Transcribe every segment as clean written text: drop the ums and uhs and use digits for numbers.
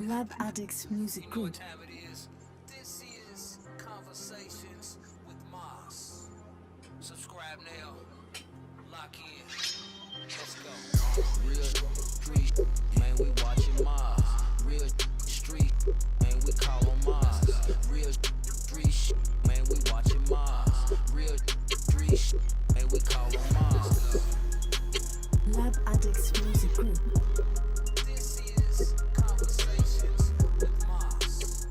Lab Addicts Music You know Group. what time it is? This is Conversations with Maas. Subscribe now. Lock in. Let's go. Real street, man, we watching Maas. Real street, man, we call on Maas. Real street, man, we watching Maas. Real street, man, we call on Maas. Lab Addicts Music Group. This is Conversations with Maas.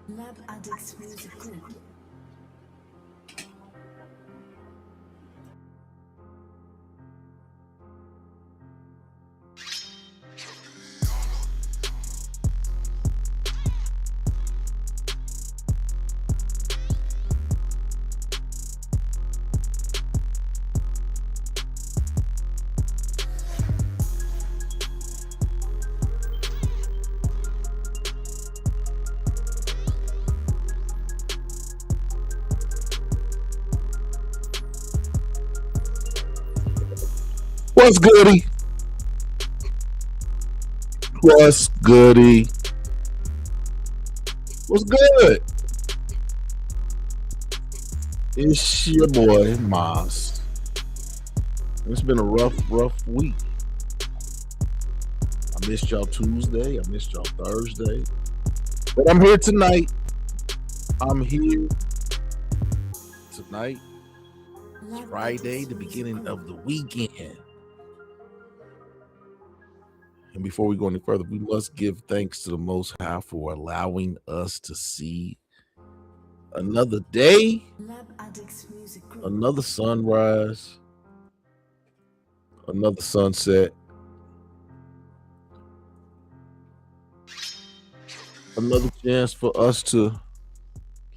Lab Addicts Music Group. What's goody? What's goody? What's good? It's your boy Maas. It's been a rough week. I missed y'all Tuesday. I missed y'all Thursday. But I'm here tonight. I'm here tonight. It's Lab Friday, Addicts the Music beginning Group. of the weekend. And before we go any further, we must give thanks to the Most High for allowing us to see another day, Lab Addicts Music Group. another sunrise, another sunset, another chance for us to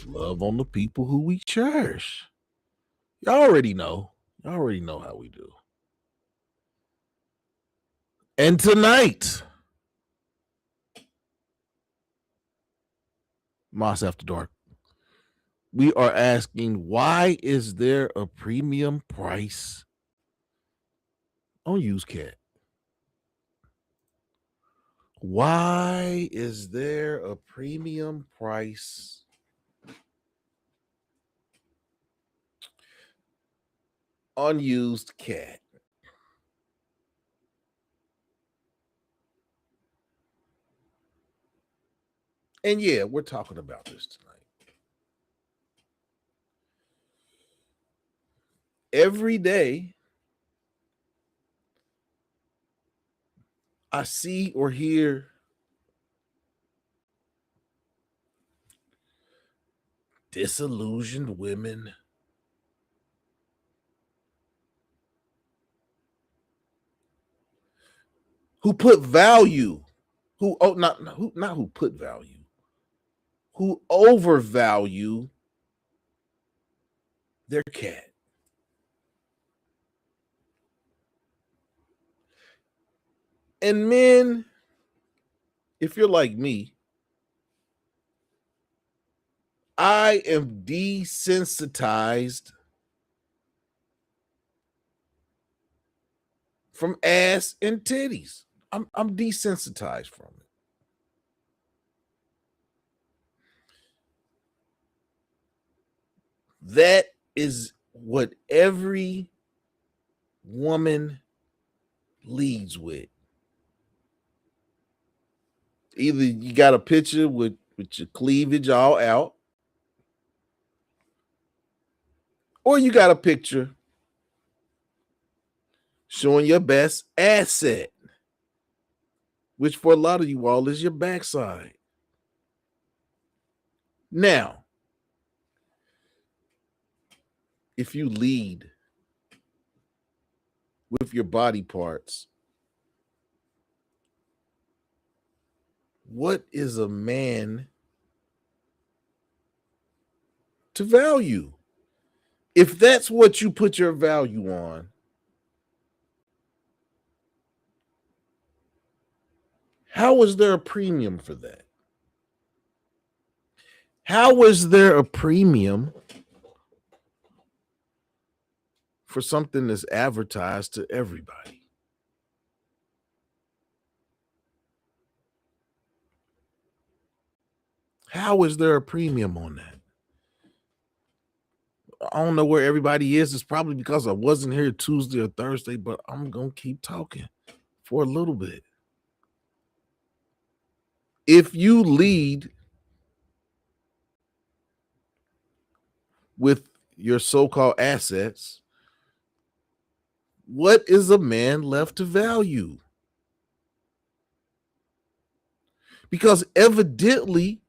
love on the people who we cherish. Y'all already know. Y'all already know how we do. And tonight, Maas After Dark, we are asking, why is there a premium price on used cat? Why is there a premium price on used cat? And yeah, we're talking about this tonight. Every day, I see or hear disillusioned women who put value, who oh not who put value, who overvalue their cat. And men, if you're like me, I am desensitized from ass and titties. I'm desensitized from it. That is what every woman leads with. Either you got a picture with your cleavage all out, or you got a picture showing your best asset, which for a lot of you all is your backside. Now, if you lead with your body parts, what is a man to value? If that's what you put your value on, how is there a premium for that? How is there a premium for something that's advertised to everybody? How is there a premium on that? I don't know where everybody is. It's probably because I wasn't here Tuesday or Thursday, but I'm going to keep talking for a little bit. If you lead with your so-called assets, what is a man left to value? Because evidently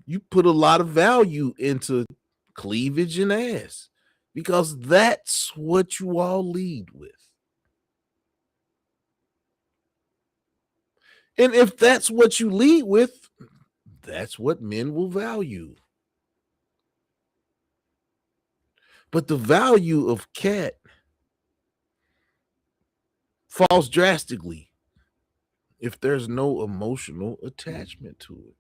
you put a lot of value into cleavage and ass, because that's what you all lead with. And if that's what you lead with, that's what men will value. But the value of cat falls drastically if there's no emotional attachment to it.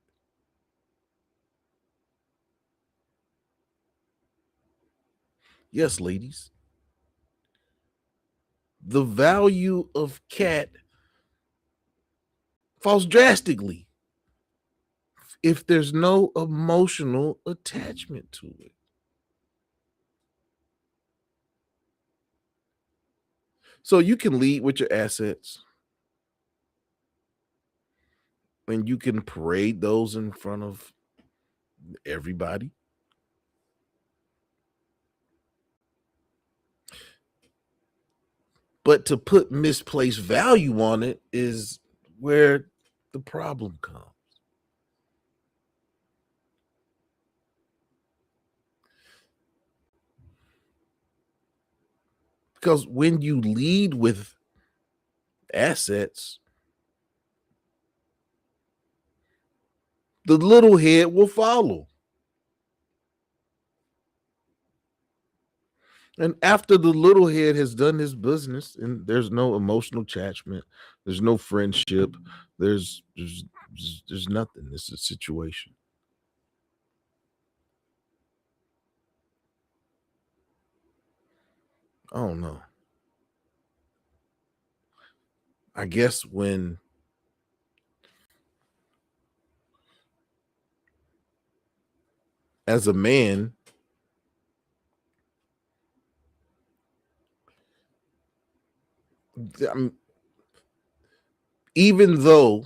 Yes, ladies. The value of cat falls drastically if there's no emotional attachment to it. So you can lead with your assets and you can parade those in front of everybody. But to put misplaced value on it is where the problem comes. Because when you lead with assets, the little head will follow. And after the little head has done his business and there's no emotional attachment, there's no friendship, there's nothing. It's a situation. I don't know. I guess when as a man, even though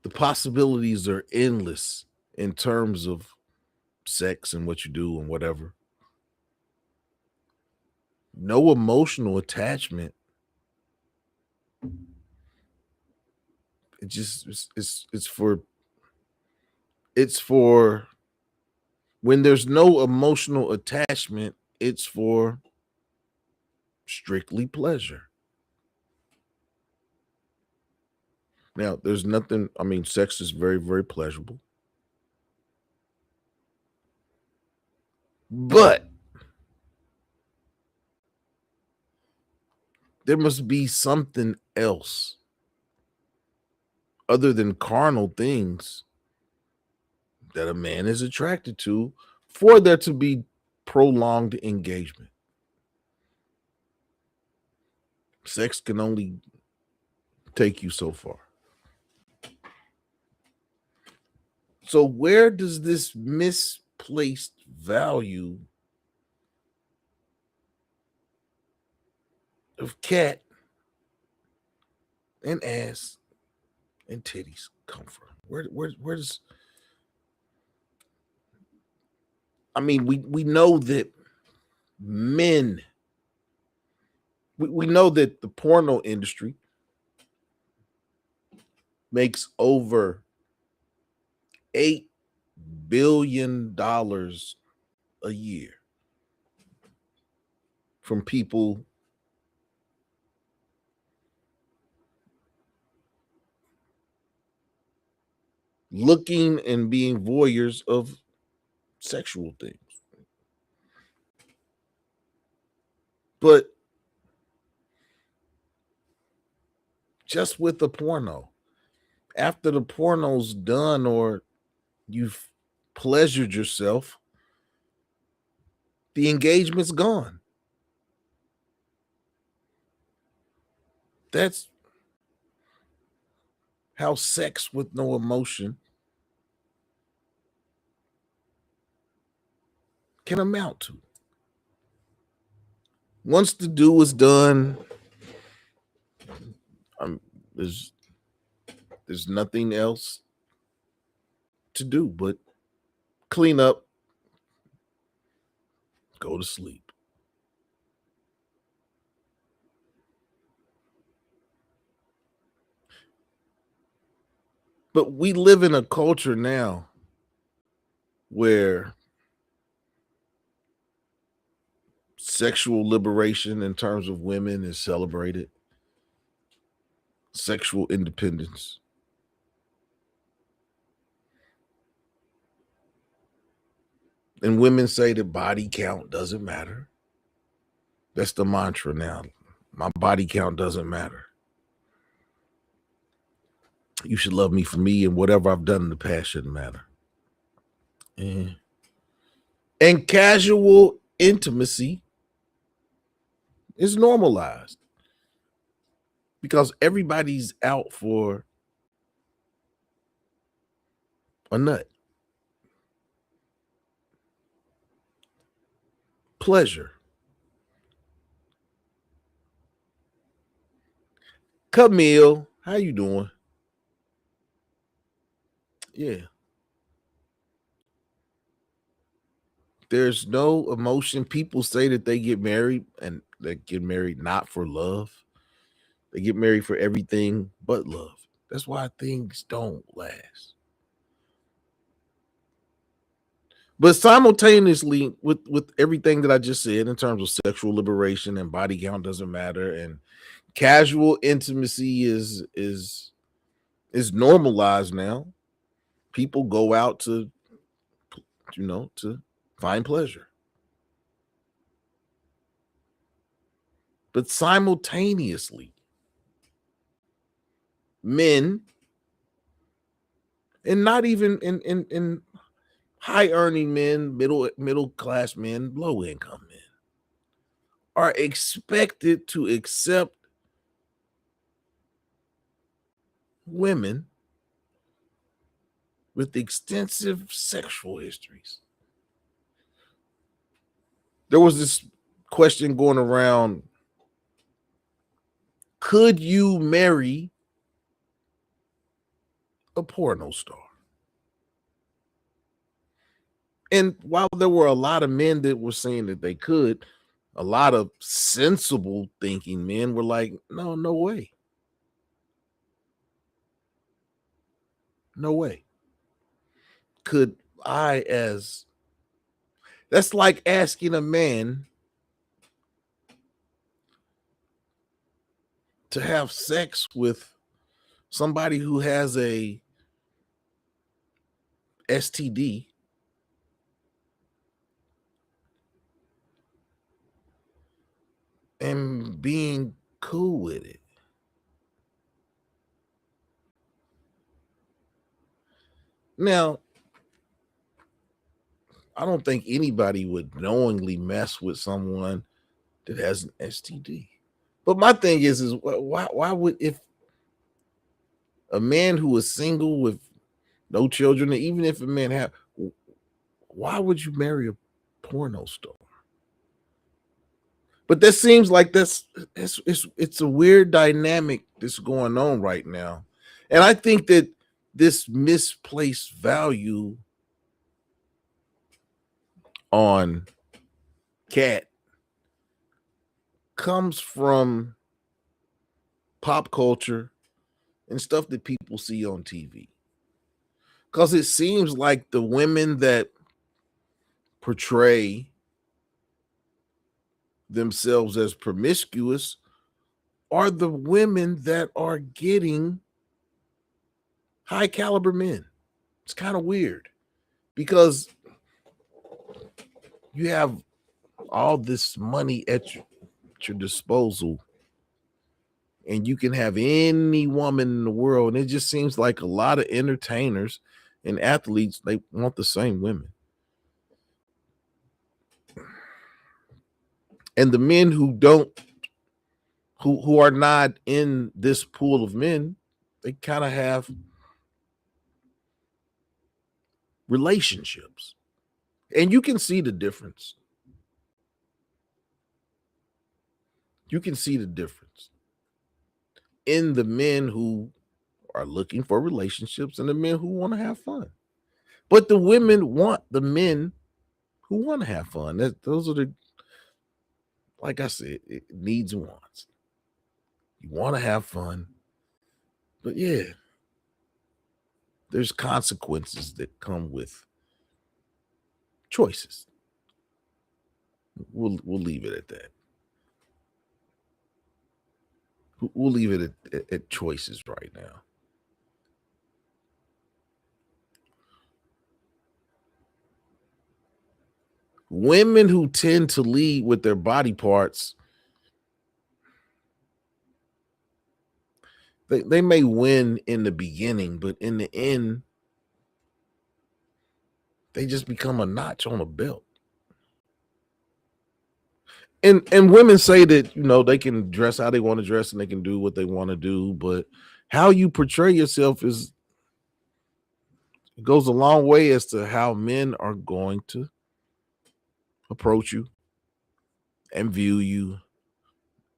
the possibilities are endless in terms of sex and what you do and whatever, no emotional attachment. It just it's for when there's no emotional attachment, it's for strictly pleasure. Now, there's nothing, I mean, sex is very, very pleasurable. But there must be something else other than carnal things that a man is attracted to for there to be prolonged engagement. Sex can only take you so far. So, where does this misplaced value of cat and ass and titties come from? Where's I mean, we know that men, we know that the porno industry makes over $8 billion a year from people looking and being voyeurs of sexual things. But just with the porno, after the porno's done or you've pleasured yourself, The engagement's gone. That's how sex with no emotion can amount to. Once the do is done, um, there's there's nothing else to do but clean up, go to sleep. But we live in a culture now where sexual liberation in terms of women is celebrated, sexual independence. And women say that body count doesn't matter. That's the mantra now. My body count doesn't matter. You should love me for me, and whatever I've done in the past shouldn't matter. And casual intimacy is normalized because everybody's out for a nut. Pleasure. Camille, how you doing? Yeah. There's no emotion. People say that they get married and they get married not for love. They get married for everything but love. That's why things don't last. But simultaneously, with everything that I just said in terms of sexual liberation and body count doesn't matter, and casual intimacy is normalized now. People go out to to find pleasure. But simultaneously, men, and not even in high earning men, middle class men, low income men, are expected to accept women with extensive sexual histories. There was this question going around: could you marry a porno star? And while there were a lot of men that were saying that they could, a lot of sensible thinking men were like, no, no way. No way. Could I, as that's like asking a man to have sex with somebody who has a STD and being cool with it. Now, I don't think anybody would knowingly mess with someone that has an STD. But my thing is why would, if a man who is single with no children, even if a man have, why would you marry a porno star? But that seems like it's a weird dynamic that's going on right now. And I think that this misplaced value on cat comes from pop culture and stuff that people see on TV. Because it seems like the women that portray themselves as promiscuous are the women that are getting high caliber men. It's kind of weird because you have all this money at your disposal and you can have any woman in the world. And it just seems like a lot of entertainers and athletes, they want the same women. And the men who don't, who are not in this pool of men, they kind of have relationships. And you can see the difference. You can see the difference in the men who are looking for relationships and the men who want to have fun. But the women want the men who want to have fun. Those are the, like I said, needs and wants. You want to have fun. But yeah, there's consequences that come with choices. We'll leave it at that. We'll leave it at choices right now. Women who tend to lead with their body parts, they may win in the beginning, but in the end, they just become a notch on a belt. And women say that, you know, they can dress how they want to dress and they can do what they want to do, but how you portray yourself goes a long way as to how men are going to approach you and view you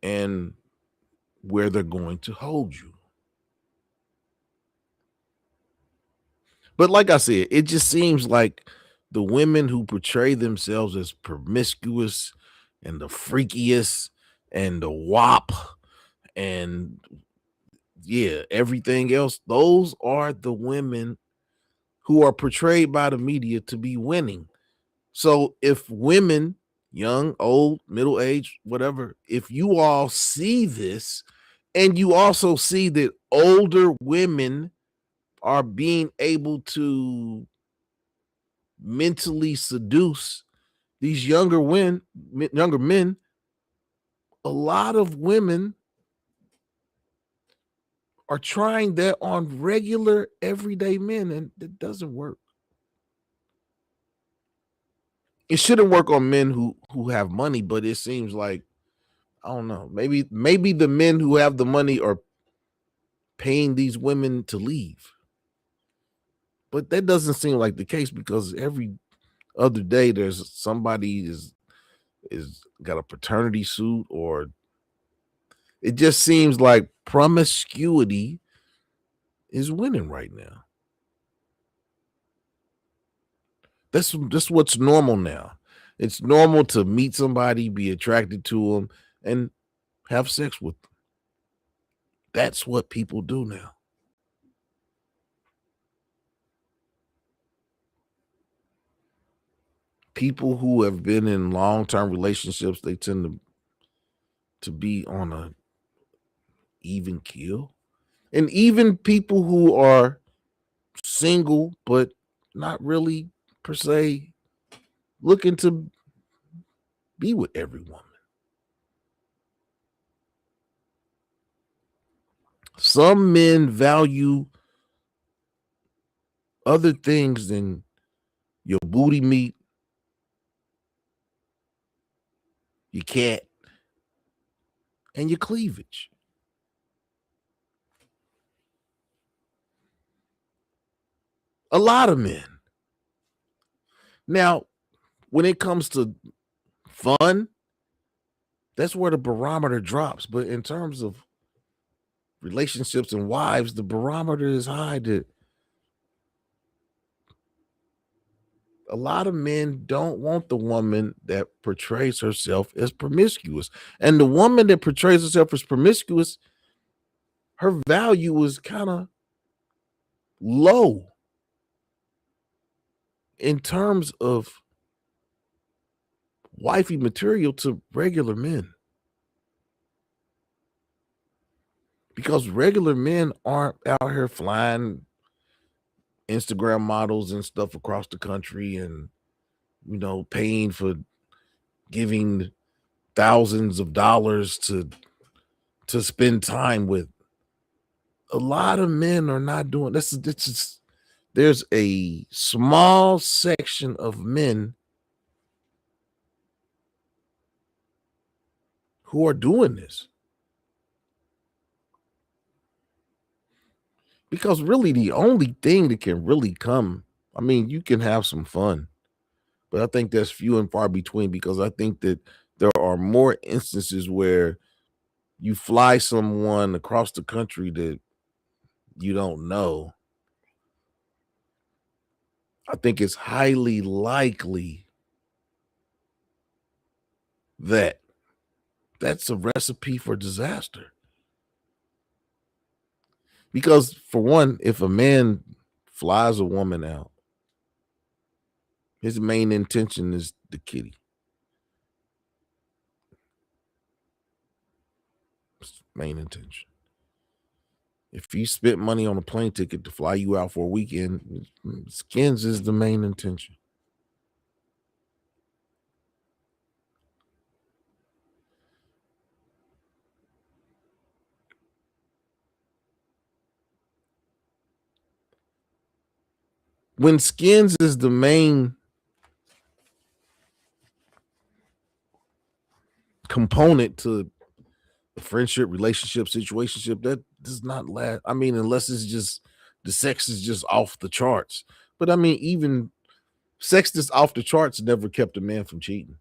and where they're going to hold you. But like I said, it just seems like the women who portray themselves as promiscuous and the freakiest and the wop and yeah, everything else, those are the women who are portrayed by the media to be winning. So if women, young, old, middle age, whatever, if you all see this and you also see that older women are being able to mentally seduce these younger men, a lot of women are trying that on regular everyday men, and it doesn't work. It shouldn't work on men who have money, but it seems like, I don't know, maybe the men who have the money are paying these women to leave. But that doesn't seem like the case, because every other day there's somebody is got a paternity suit, or it just seems like promiscuity is winning right now. That's what's normal now. It's normal to meet somebody, be attracted to them, and have sex with them. That's what people do now. People who have been in long-term relationships, they tend to be on a even keel. And even people who are single but not really per se looking to be with every woman. Some men value other things than your booty meat, your cat, and your cleavage. A lot of men. Now, when it comes to fun, that's where the barometer drops. But in terms of relationships and wives, the barometer is high. That a lot of men don't want the woman that portrays herself as promiscuous. And the woman that portrays herself as promiscuous, her value is kind of low in terms of wifey material to regular men. Because regular men aren't out here flying Instagram models and stuff across the country and, you know, paying for giving thousands of dollars to spend time with. A lot of men are not doing this. There's a small section of men who are doing this. Because really, the only thing that can really come, I mean, you can have some fun, but I think that's few and far between, because I think that there are more instances where you fly someone across the country that you don't know. I think it's highly likely that that's a recipe for disaster. Because for one, if a man flies a woman out, his main intention is the kitty. Main intention. If he spent money on a plane ticket to fly you out for a weekend, skins is the main intention. When skins is the main component to a friendship, relationship, situationship, that does not last. I mean, unless it's just the sex is just off the charts. But I mean, even sex that's off the charts never kept a man from cheating.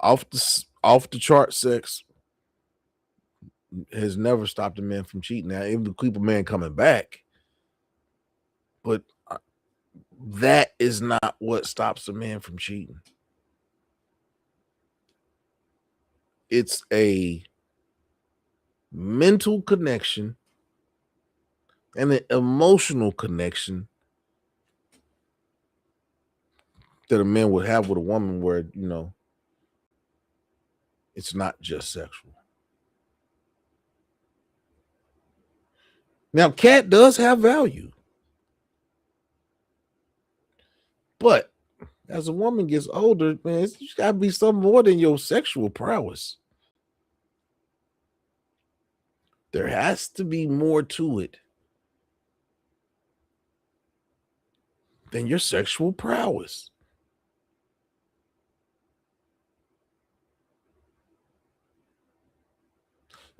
Off the chart sex has never stopped a man from cheating. Now, even to keep a man coming back, but that is not what stops a man from cheating. It's a mental connection and an emotional connection that a man would have with a woman where, it's not just sexual. Now, cat does have value, but as a woman gets older, man, it's got to be something more than your sexual prowess. There has to be more to it than your sexual prowess.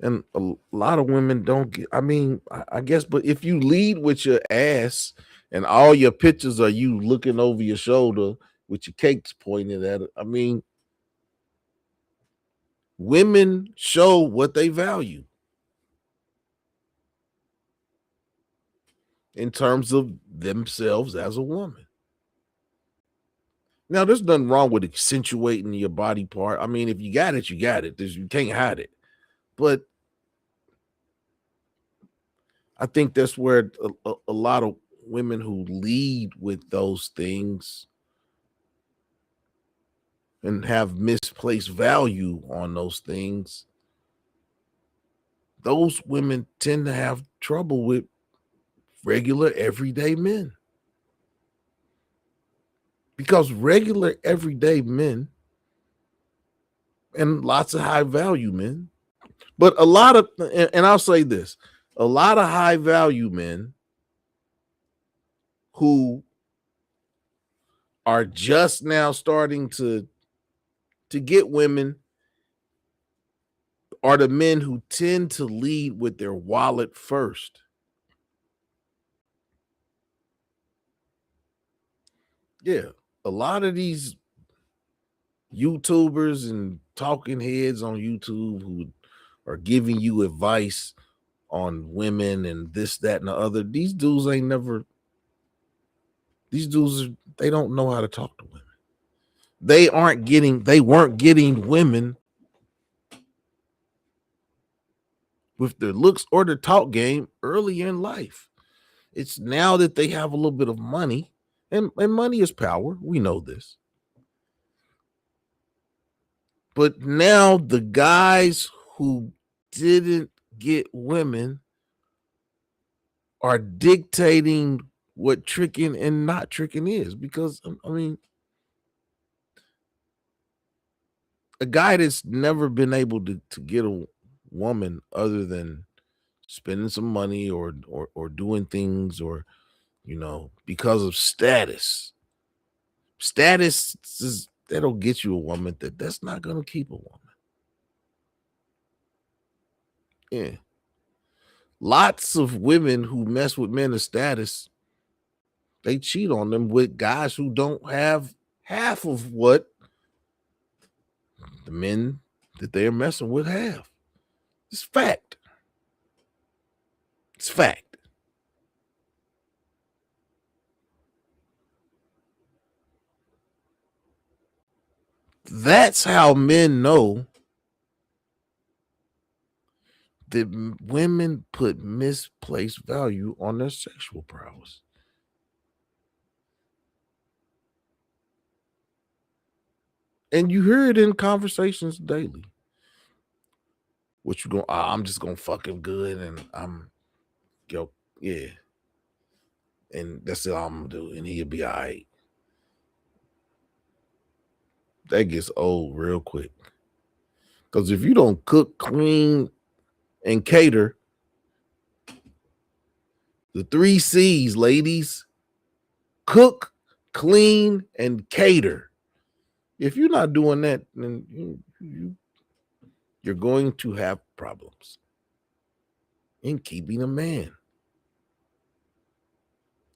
And a lot of women don't get, I mean, I guess, but if you lead with your ass and all your pictures are you looking over your shoulder with your cakes pointed at it, I mean, women show what they value in terms of themselves as a woman. Now, there's nothing wrong with accentuating your body part. I mean, if you got it, you got it. You can't hide it. But I think that's where a lot of women who lead with those things and have misplaced value on those things, those women tend to have trouble with regular everyday men. Because regular everyday men and lots of high value men, but a lot of, and I'll say this, a lot of high value men who are just now starting to get women are the men who tend to lead with their wallet first. Yeah, a lot of these YouTubers and talking heads on YouTube who are giving you advice on women and this, that, and the other, these dudes, they don't know how to talk to women. They weren't getting women with their looks or their talk game early in life. It's now that they have a little bit of money, and money is power. We know this. But now the guys who didn't get women are dictating what tricking and not tricking is. Because, I mean, a guy that's never been able to get a woman other than spending some money or doing things, or because of status, Status is that'll get you a woman that's not gonna keep a woman. Yeah. Lots of women who mess with men of status, they cheat on them with guys who don't have half of what the men that they're messing with have. It's fact. It's fact. That's how men know that women put misplaced value on their sexual prowess. And you hear it in conversations daily. What you going? I'm just gonna fuck him good, and yeah, and that's all I'm gonna do, and he'll be all right. That gets old real quick. Because if you don't cook, clean, and cater, the 3 C's, ladies, cook, clean, and cater. If you're not doing that, then you're going to have problems in keeping a man.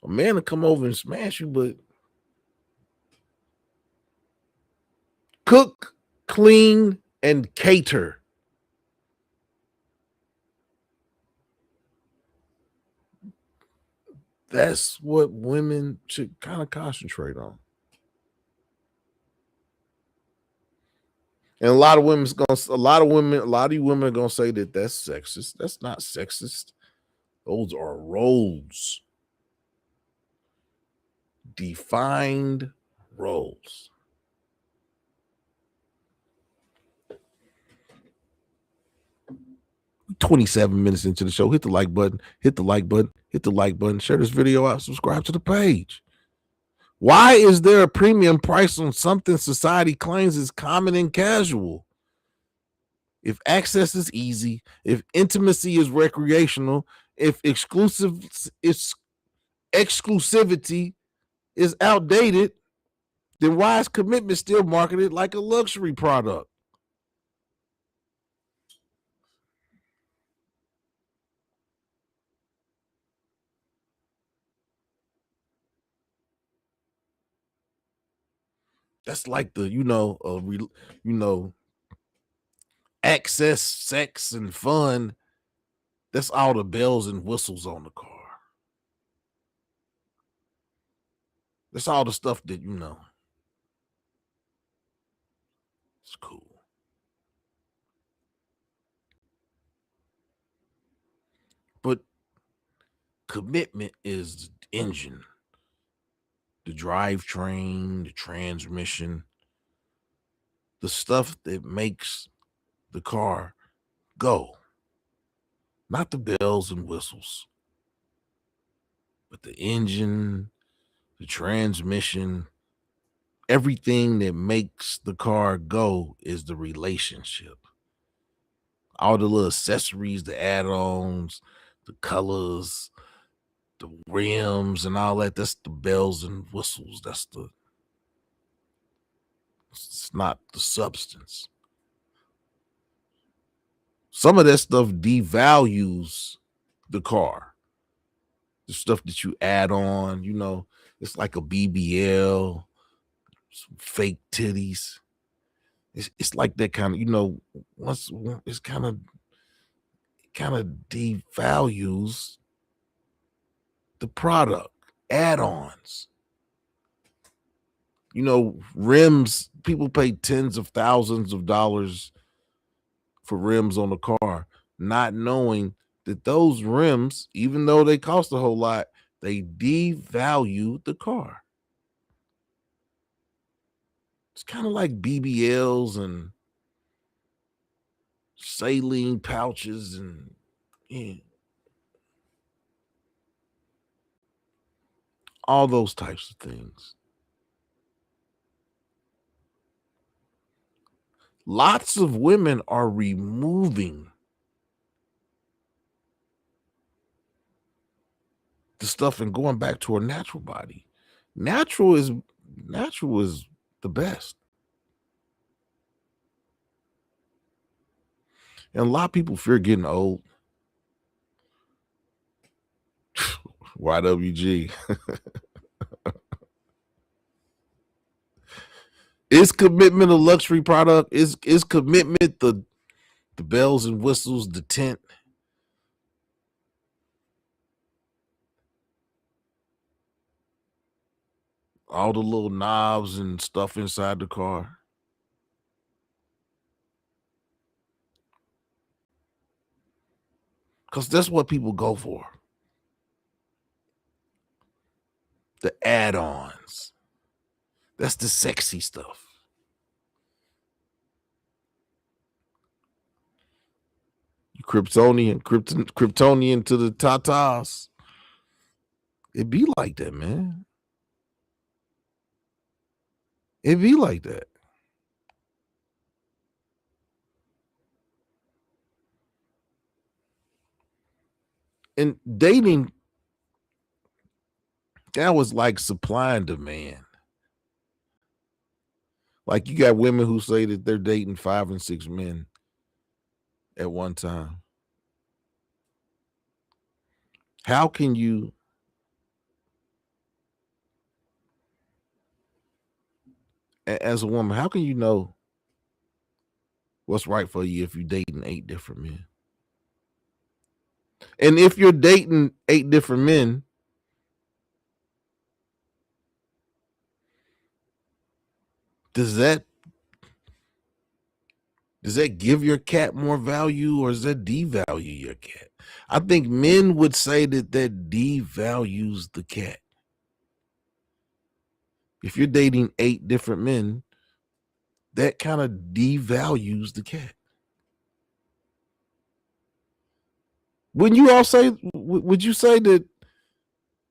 A man will come over and smash you, but cook, clean, and cater. That's what women should kind of concentrate on. And a lot of you women are gonna say that that's sexist. That's not sexist. Those are roles. Defined roles. We're 27 minutes into the show. Hit the like button, hit the like button, hit the like button, share this video out, subscribe to the page. Why is there a premium price on something society claims is common and casual? If access is easy, if intimacy is recreational, if exclusivity is outdated, then why is commitment still marketed like a luxury product? That's like the access, sex, and fun. That's all the bells and whistles on the car. That's all the stuff that it's cool. But commitment is the engine, the drivetrain, the transmission, the stuff that makes the car go. Not the bells and whistles, but the engine, the transmission, everything that makes the car go is the relationship. All the little accessories, the add-ons, the colors, the rims, and all that. That's the bells and whistles. It's not the substance. Some of that stuff devalues the car. The stuff that you add on, it's like a BBL, some fake titties. It's like that kind of, once it's kind of devalues the product. Add-ons. Rims, people pay tens of thousands of dollars for rims on a car, not knowing that those rims, even though they cost a whole lot, they devalue the car. It's kind of like BBLs and saline pouches and all those types of things. Lots of women are removing the stuff and going back to a natural body. Natural is Natural is the best. And a lot of people fear getting old. YWG. Is commitment a luxury product? Is commitment the bells and whistles, the tent? All the little knobs and stuff inside the car? Because that's what people go for. The add-ons. That's the sexy stuff. You Kryptonian to the tatas. It be like that, man. It be like that. And dating, that was like supply and demand. Like you got women who say that they're dating 5 and 6 men at one time. How can you, as a woman, how can you know what's right for you if you're dating 8 different men? And if you're dating 8 different men, does that give your cat more value, or does that devalue your cat? I think men would say that devalues the cat. If you're dating 8 different men, that kind of devalues the cat. Wouldn't you all say, would you say that,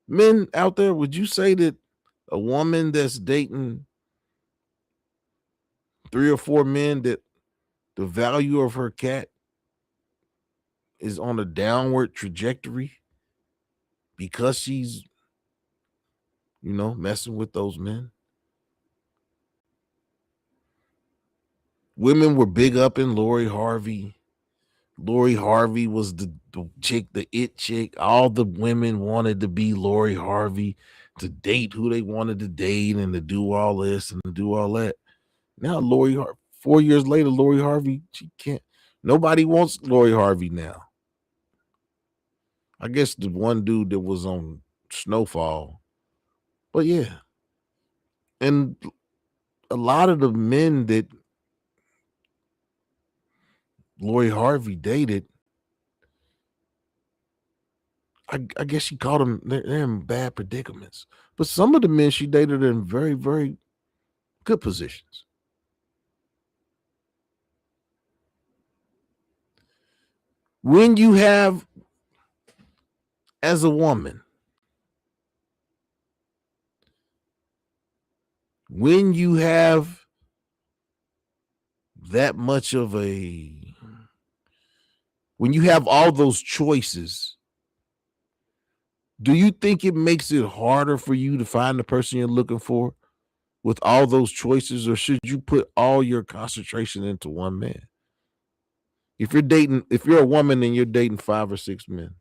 men out there, would you say that a woman that's dating 3 or 4 men, that the value of her cat is on a downward trajectory because she's, messing with those men? Women were big up in Lori Harvey. Lori Harvey was the chick, the it chick. All the women wanted to be Lori Harvey, to date who they wanted to date and to do all this and to do all that. Now 4 years later, Lori Harvey, she can't. Nobody wants Lori Harvey now. I guess the one dude that was on Snowfall. But yeah. And a lot of the men that Lori Harvey dated, I guess she called them, they're in bad predicaments. But some of the men she dated are in very, very good positions. When you have, as a woman, when you have that much of when you have all those choices, do you think it makes it harder for you to find the person you're looking for with all those choices, or should you put all your concentration into one man? If you're a woman and you're dating 5 or 6 men,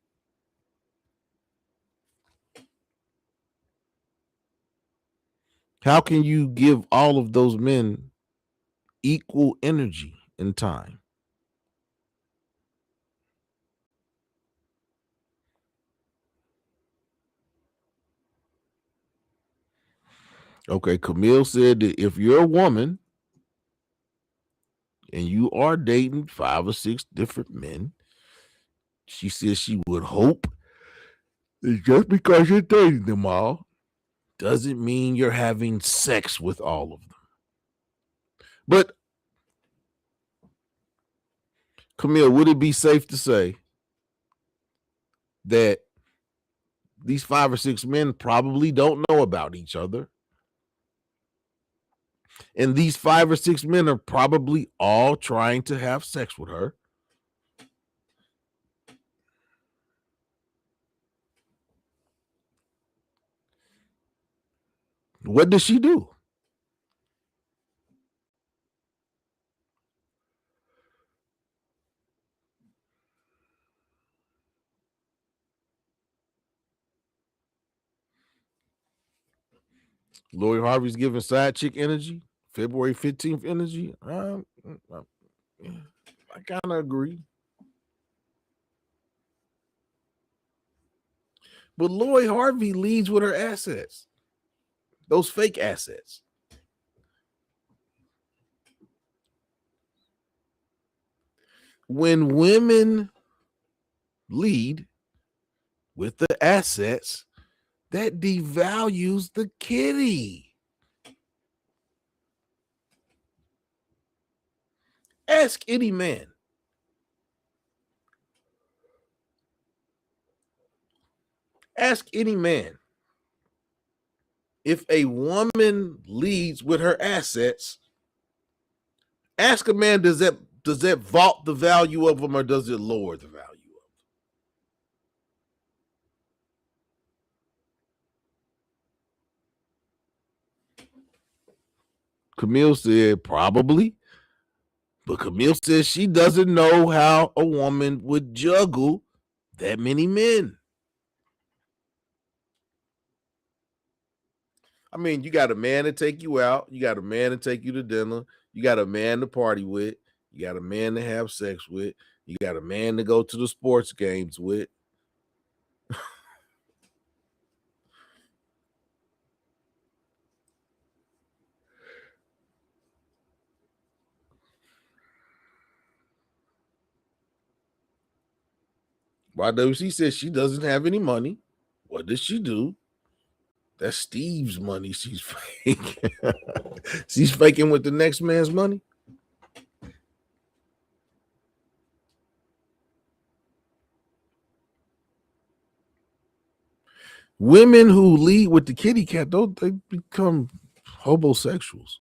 how can you give all of those men equal energy and time? Okay, Camille said that if you're a woman and you are dating 5 or 6 different men, she says she would hope that just because you're dating them all doesn't mean you're having sex with all of them. But Camille, would it be safe to say that these 5 or 6 men probably don't know about each other? And these 5 or 6 men are probably all trying to have sex with her. What does she do? Lori Harvey's giving side chick energy, February 15th energy. I kind of agree. But Lori Harvey leads with her assets, those fake assets. When women lead with the assets, that devalues the kitty. Ask any man. Ask any man if a woman leads with her assets. Ask a man, does that vault the value of them or does it lower the value of them? Camille said probably, but Camille says she doesn't know how a woman would juggle that many men. I mean, you got a man to take you out, you got a man to take you to dinner, you got a man to party with, you got a man to have sex with, you got a man to go to the sports games with. YWC says she doesn't have any money. What does she do? That's Steve's money she's faking. She's faking with the next man's money. Women who lead with the kitty cat, don't they become homosexuals?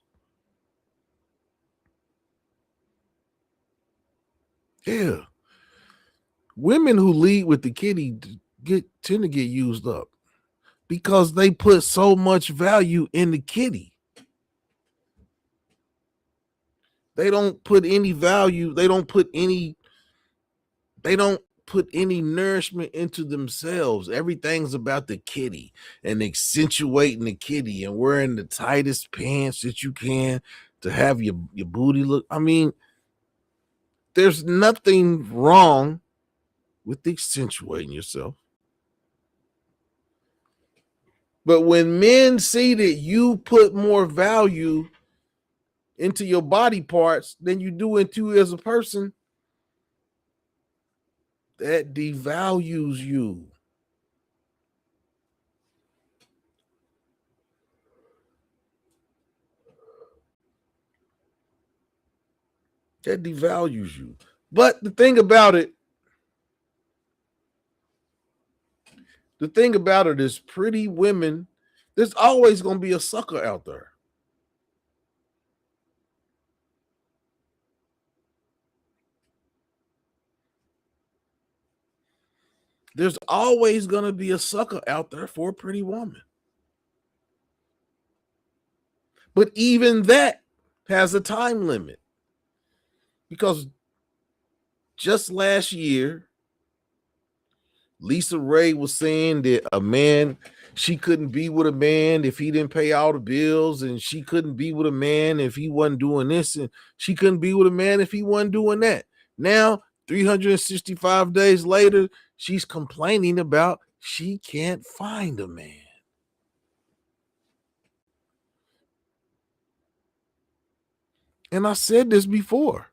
Yeah. Women who lead with the kitty tend to get used up because they put so much value in the kitty. They don't put any value, they don't put any nourishment into themselves. Everything's about the kitty and accentuating the kitty and wearing the tightest pants that you can to have your booty look. I mean, there's nothing wrong with accentuating yourself. But when men see that you put more value into your body parts than you do into as a person, that devalues you. That devalues you. But the thing about it is pretty women, there's always going to be a sucker out there. There's always going to be a sucker out there for a pretty woman. But even that has a time limit. Because just last year, Lisa Ray was saying that she couldn't be with a man if he didn't pay all the bills, and she couldn't be with a man if he wasn't doing this, and she couldn't be with a man if he wasn't doing that. Now, 365 days later, she's complaining about she can't find a man. And I said this before.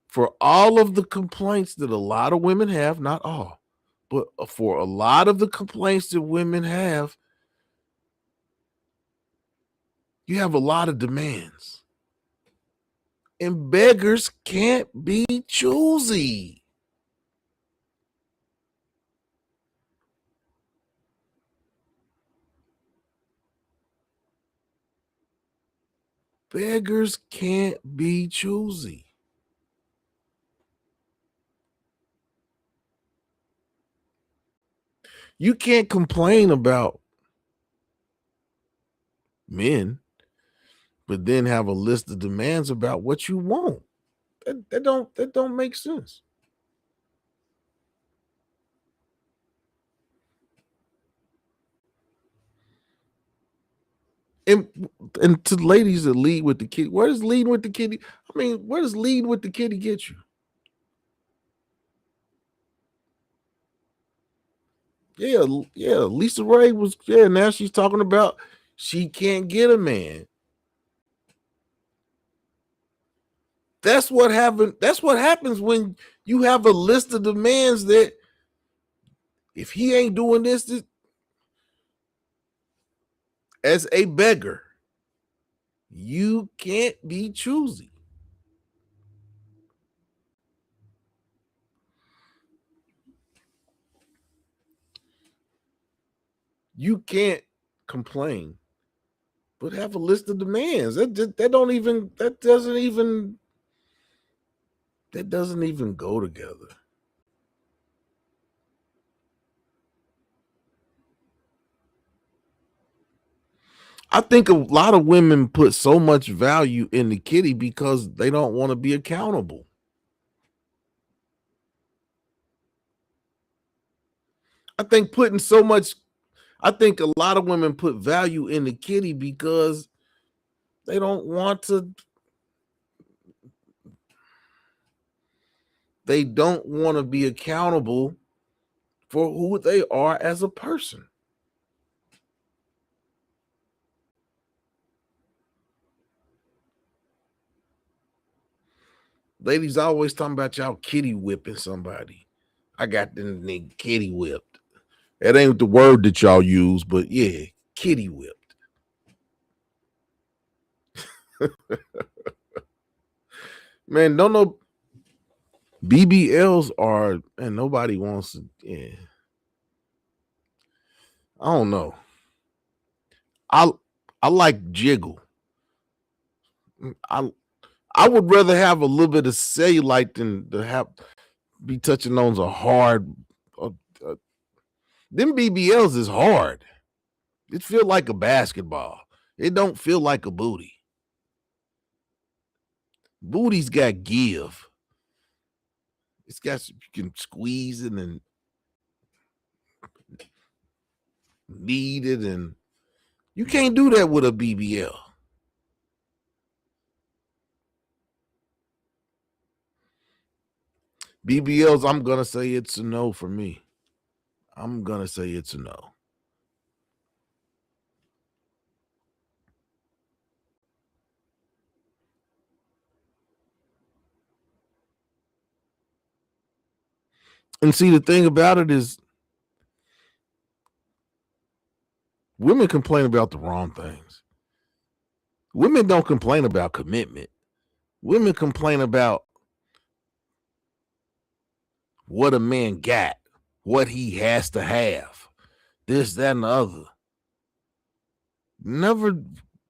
For all of the complaints that a lot of women have, not all, but for a lot of the complaints that women have, you have a lot of demands. And beggars can't be choosy. Beggars can't be choosy. You can't complain about men, but then have a list of demands about what you want. That don't make sense. And and to ladies that lead with the kitty, where does leading with the kitty? I mean, where does leading with the kitty get you? Yeah. Lisa Ray was now she's talking about she can't get a man. That's what happened. That's what happens when you have a list of demands that if he ain't doing this as a beggar, you can't be choosy. You can't complain, but have a list of demands. That doesn't even go together. I think a lot of women put so much value in the kitty because they don't want to be accountable. I think a lot of women put value in the kitty because they don't want to be accountable for who they are as a person. Ladies always talking about y'all kitty whipping somebody. I got the nigga kitty whipped. That ain't the word that y'all use, but yeah, kitty whipped. Man, don't know. BBLs are, and nobody wants to. Yeah, I don't know. I like jiggle. I would rather have a little bit of cellulite than to have be touching on a hard. Uh, them BBLs is hard. It feel like a basketball. It don't feel like a booty. Booty's got give. It's got you can squeeze it and knead it, and you can't do that with a BBL. BBLs, I'm gonna say it's a no for me. I'm gonna say it's a no. And see, the thing about it is, women complain about the wrong things. Women don't complain about commitment. Women complain about what a man got, what he has to have, this, that, and the other. Never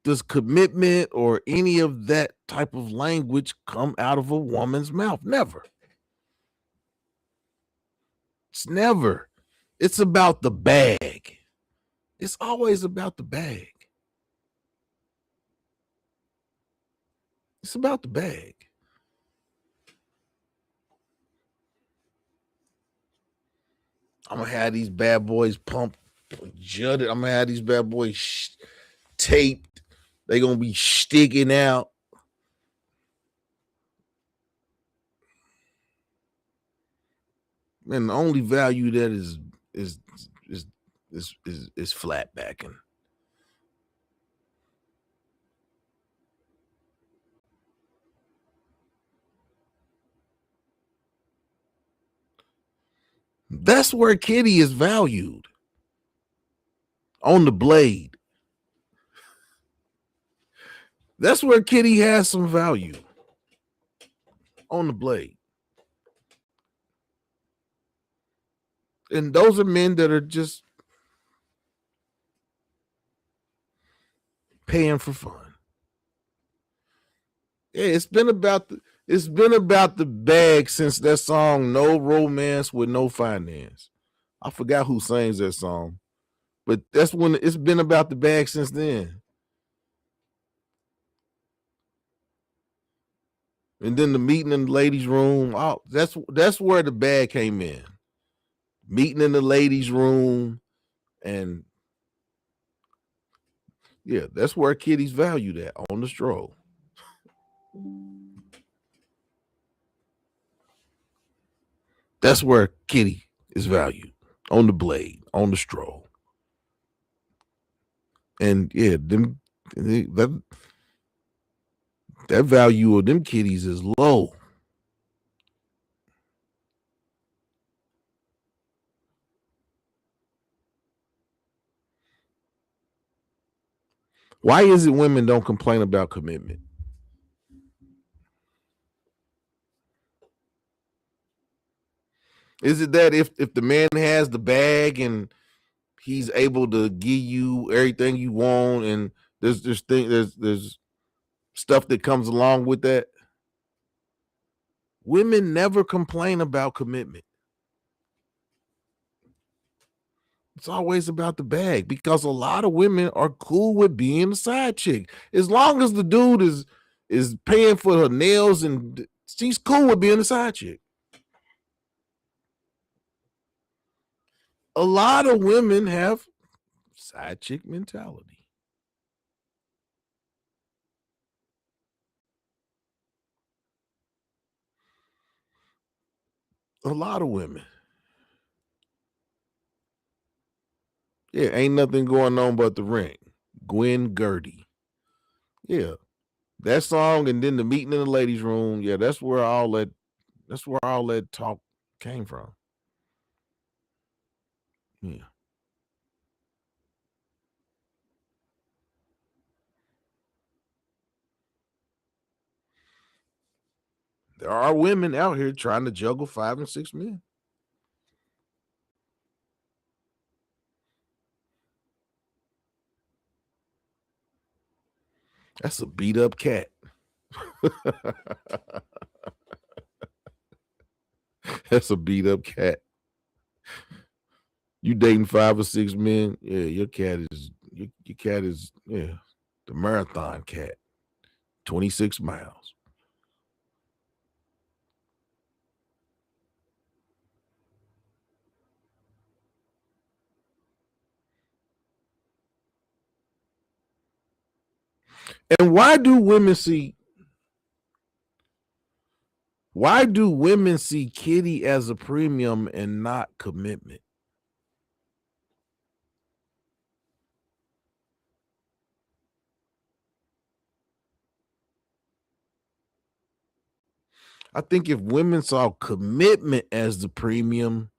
does commitment or any of that type of language come out of a woman's mouth. Never. It's never. It's about the bag. It's always about the bag. It's about the bag. I'm gonna have these bad boys pumped, jutted. I'm gonna have these bad boys taped. They gonna be sticking out. Man, the only value that is flat backing. That's where Kitty is valued. On the blade. That's where Kitty has some value. On the blade. And those are men that are just paying for fun. Yeah, it's been about the bag since that song No Romance with No Finance. I forgot who sings that song, but that's when it's been about the bag since then. And then the meeting in the ladies' room. Oh, that's where the bad came in. Meeting in the ladies' room, and yeah, that's where Kitty's valued at, on the stroll. That's where Kitty is valued, on the blade, on the stroll. And yeah, that value of them kitties is low. Why is it women don't complain about commitment? Is it that if the man has the bag and he's able to give you everything you want, and there's stuff that comes along with that? Women never complain about commitment. It's always about the bag, because a lot of women are cool with being a side chick. As long as the dude is paying for her nails, and she's cool with being a side chick. A lot of women have side chick mentality. A lot of women. Yeah, ain't nothing going on but the ring. Gwen Gertie. Yeah. That song, and then the meeting in the ladies' room. Yeah, that's where all that talk came from. Yeah. There are women out here trying to juggle 5 and 6 men. That's a beat up cat. That's a beat up cat. You dating 5 or 6 men? Yeah, your cat is the marathon cat. 26 miles. And why do women see Kitty as a premium and not commitment? I think if women saw commitment as the premium,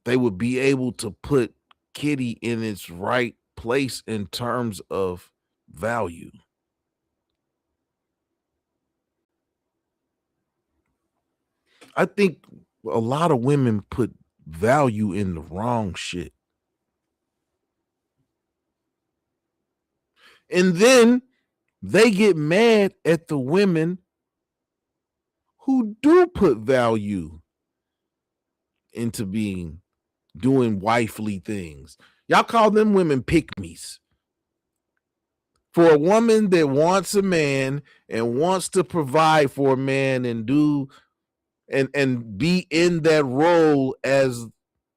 they would be able to put Kitty in its right place in terms of value. I think a lot of women put value in the wrong shit. And then they get mad at the women who do put value into doing wifely things. Y'all call them women pick-me's. For a woman that wants a man and wants to provide for a man and do and be in that role as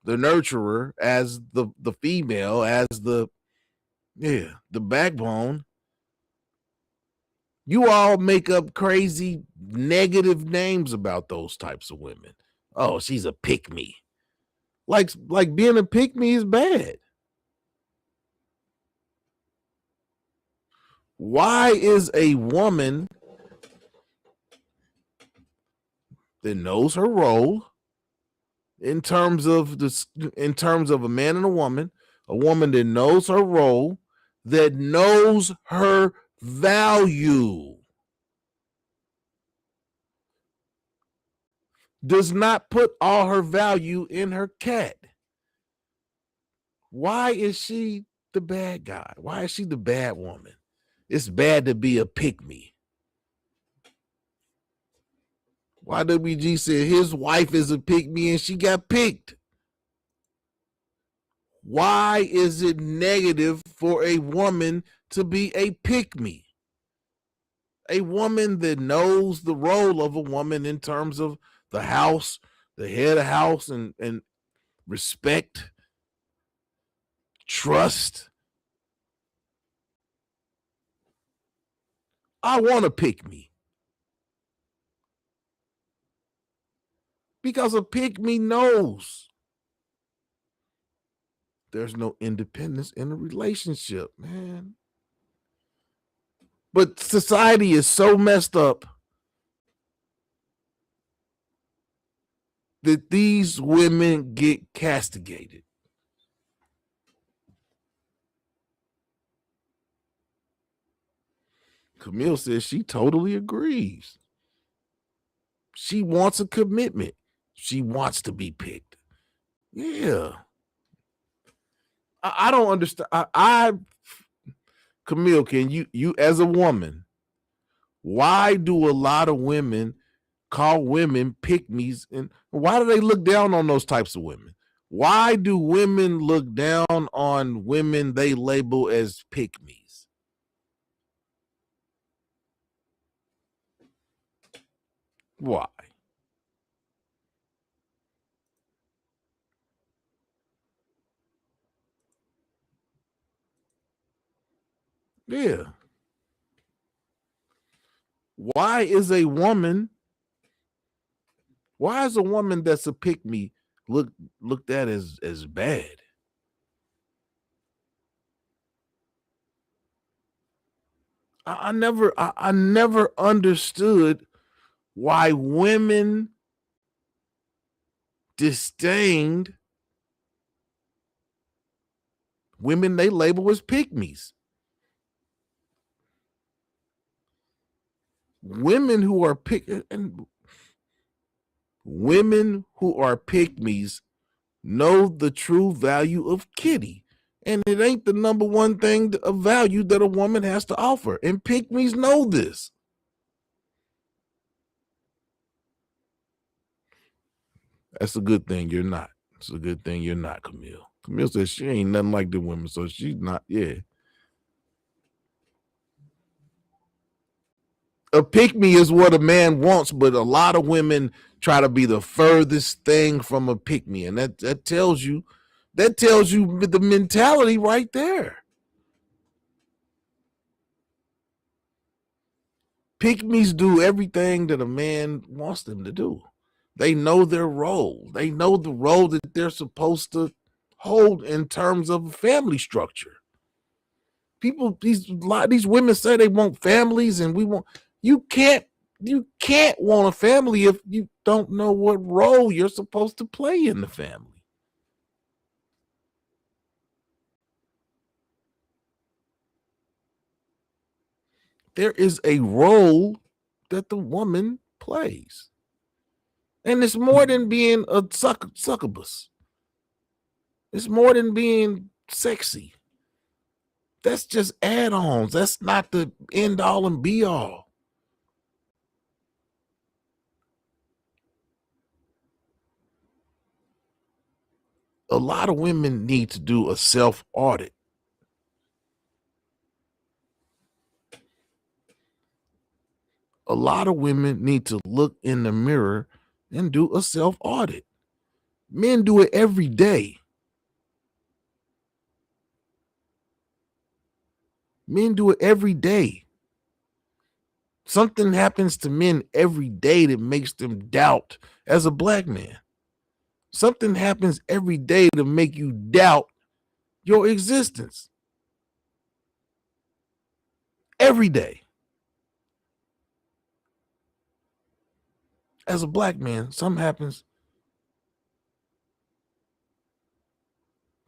the nurturer, as the female, as the backbone, you all make up crazy negative names about those types of women. Oh, she's a pick-me. Like being a pick-me is bad. Why is a woman that knows her role in terms of a man and a woman that knows her role, that knows her value, does not put all her value in her cat? Why is she the bad guy? Why is she the bad woman? It's bad to be a pick-me. YWG said his wife is a pick-me and she got picked. Why is it negative for a woman to be a pick-me? A woman that knows the role of a woman in terms of the house, the head of house, and respect, trust. I want to pick me because a pick me knows there's no independence in a relationship, man. But society is so messed up that these women get castigated. Camille says she totally agrees. She wants a commitment. She wants to be picked. Yeah. I don't understand. Camille, can you as a woman, why do a lot of women call women pick me's, and why do they look down on those types of women? Why do women look down on women they label as pick me's? Why? Yeah. Why is a woman, why is a woman that's a pick me looked at as bad? I never understood why women disdained women they label as pygmies. Women who are women who are pygmies know the true value of kitty. And it ain't the number one thing of value that a woman has to offer. And pygmies know this. That's a good thing you're not. It's a good thing you're not, Camille. Camille says she ain't nothing like the women, so she's not. Yeah. A pick me is what a man wants, but a lot of women try to be the furthest thing from a pick me, and that tells you the mentality right there. Pick me's do everything that a man wants them to do. They know their role. They know the role that they're supposed to hold in terms of a family structure. People, these women say they want families, and we want. You can't want a family if you don't know what role you're supposed to play in the family. There is a role that the woman plays, and it's more than being a succubus. It's more than being sexy. That's just add-ons. That's not the end all and be all. A lot of women need to do a self-audit. A lot of women need to look in the mirror and do a self-audit. Men do it every day. Men do it every day. Something happens to men every day that makes them doubt as a black man. Something happens every day to make you doubt your existence. Every day. As a black man, something happens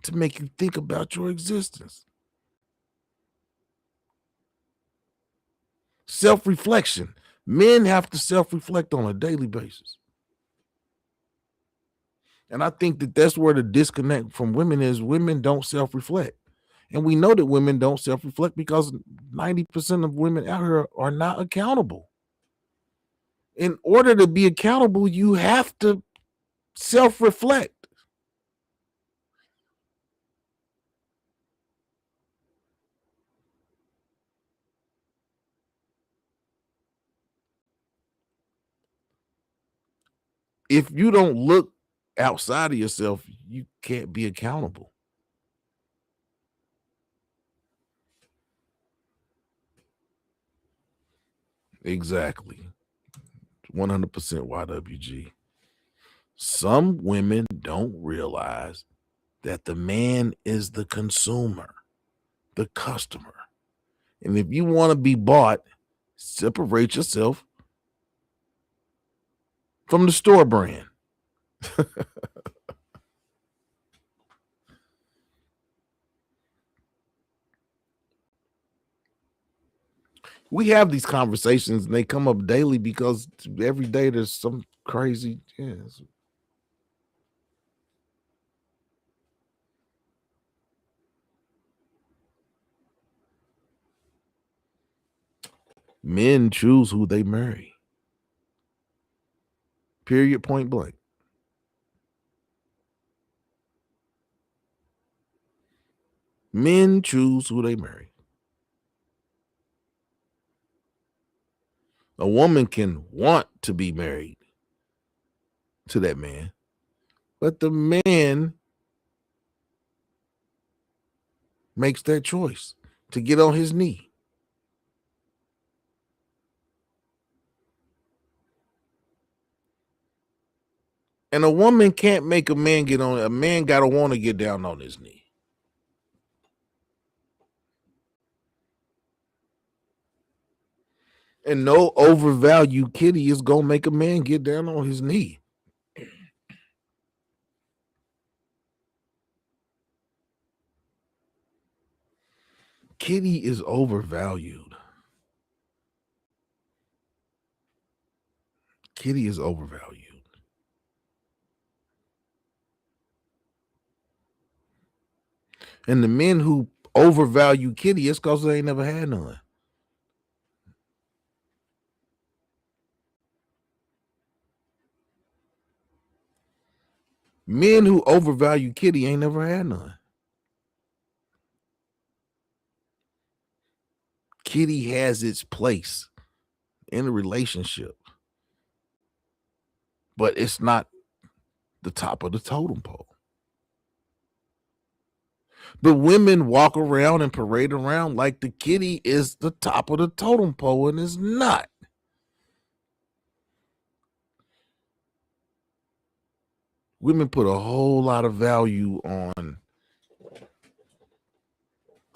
to make you think about your existence. Self-reflection. Men have to self-reflect on a daily basis. And I think that that's where the disconnect from women is. Women don't self-reflect. And we know that women don't self-reflect because 90% of women out here are not accountable. In order to be accountable, you have to self-reflect. if you don't look outside of yourself, you can't be accountable. Exactly. 100% YWG. Some women don't realize that the man is the consumer, the customer. And if you want to be bought, separate yourself from the store brand. We have these conversations and they come up daily because every day there's some crazy. Yes. Men choose who they marry. Period, point blank. Men choose who they marry. A woman can want to be married to that man, but the man makes that choice to get on his knee. And a woman can't make a man get on. A man gotta want to get down on his knee. And no overvalued kitty is gonna make a man get down on his knee. Kitty is overvalued. Kitty is overvalued. And the men who overvalue Kitty, it's because they ain't never had none. Men who overvalue Kitty ain't never had none. Kitty has its place in a relationship, but it's not the top of the totem pole. But women walk around and parade around like the kitty is the top of the totem pole, and it's not. Women put a whole lot of value on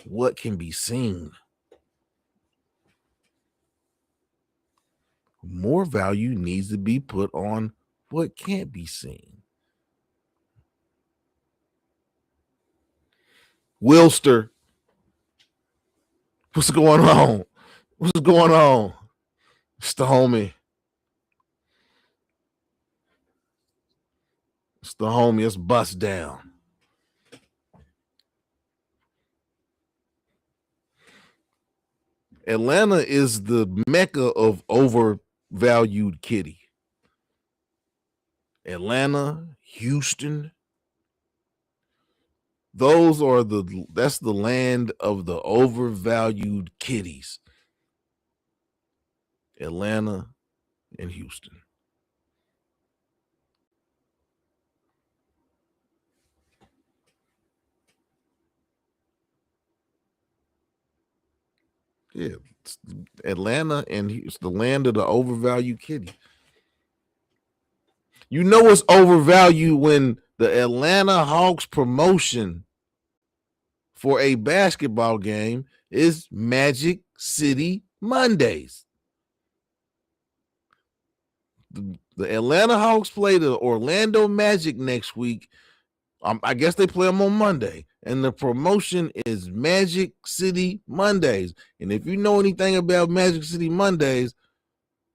what can be seen. More value needs to be put on what can't be seen. Wilster, what's going on? What's going on? It's the homie. It's the homie. It's bust down. Atlanta is the mecca of overvalued kitty. Atlanta, Houston, that's the land of the overvalued kitties. Atlanta and Houston. Yeah, it's Atlanta, and it's the land of the overvalued kitty. You know it's overvalued when the Atlanta Hawks promotion for a basketball game is Magic City Mondays. The Atlanta Hawks play the Orlando Magic next week. I guess they play them on Monday. And the promotion is Magic City Mondays. And if you know anything about Magic City Mondays,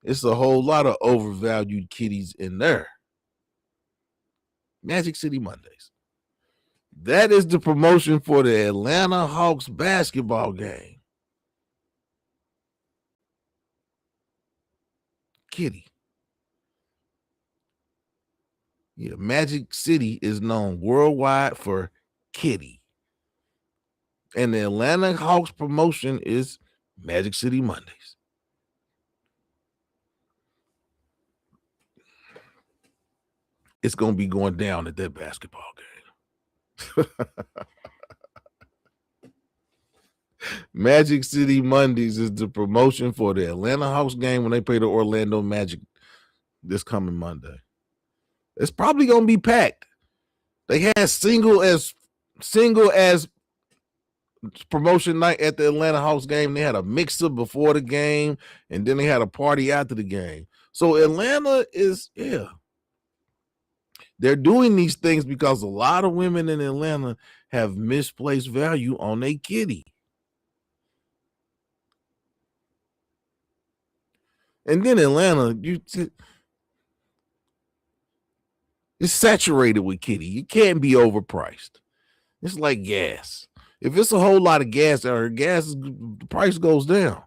it's a whole lot of overvalued kitties in there. Magic City Mondays. That is the promotion for the Atlanta Hawks basketball game. Kitty. Yeah, Magic City is known worldwide for kitty. And the Atlanta Hawks promotion is Magic City Mondays. it's going to be going down at that basketball game. Magic City Mondays is the promotion for the Atlanta Hawks game when they play the Orlando Magic this coming Monday. It's probably going to be packed. They had single as promotion night at the Atlanta Hawks game. They had a mix-up before the game, and then they had a party after the game. So Atlanta is, they're doing these things because a lot of women in Atlanta have misplaced value on their kitty. And then Atlanta, it's saturated with kitty. You can't be overpriced. It's like gas. If it's a whole lot of gas, the price goes down.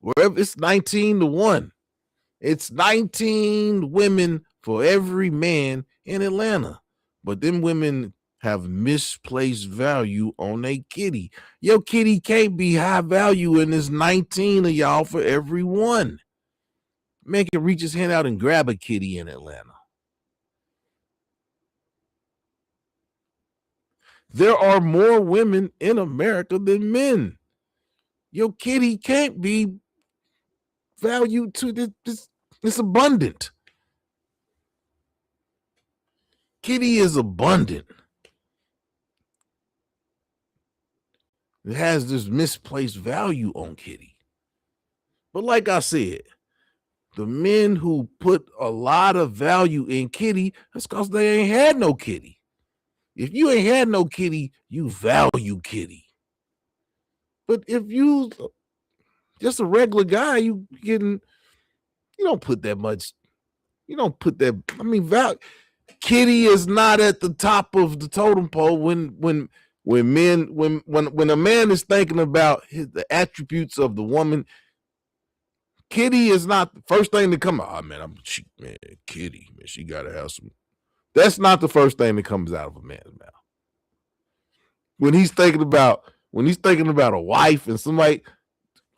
Wherever it's 19-1, it's 19 women for every man in Atlanta. But them women have misplaced value on their kitty. Your kitty can't be high value, and there's 19 of y'all for every one. Man can reach his hand out and grab a kitty in Atlanta. There are more women in America than men. Your kitty can't be valued to this. It's abundant. Kitty is abundant. It has this misplaced value on kitty. But like I said, the men who put a lot of value in kitty, that's because they ain't had no kitty. If you ain't had no kitty, you value kitty. But if you just a regular guy, you don't put that much. You don't put that. I mean, kitty is not at the top of the totem pole when a man is thinking about the attributes of the woman. Kitty is not the first thing to come out. Oh, man, kitty, man, she gotta have some. That's not the first thing that comes out of a man's mouth. When he's thinking about a wife and somebody,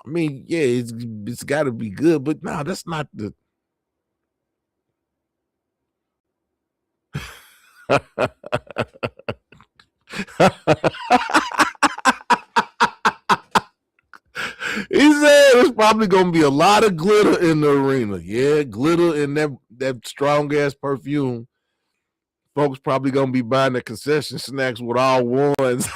I mean, yeah, it's got to be good, but no, that's not the. He said there's probably gonna be a lot of glitter in the arena. Yeah, glitter in that strong ass perfume. Folks probably gonna be buying the concession snacks with all ones.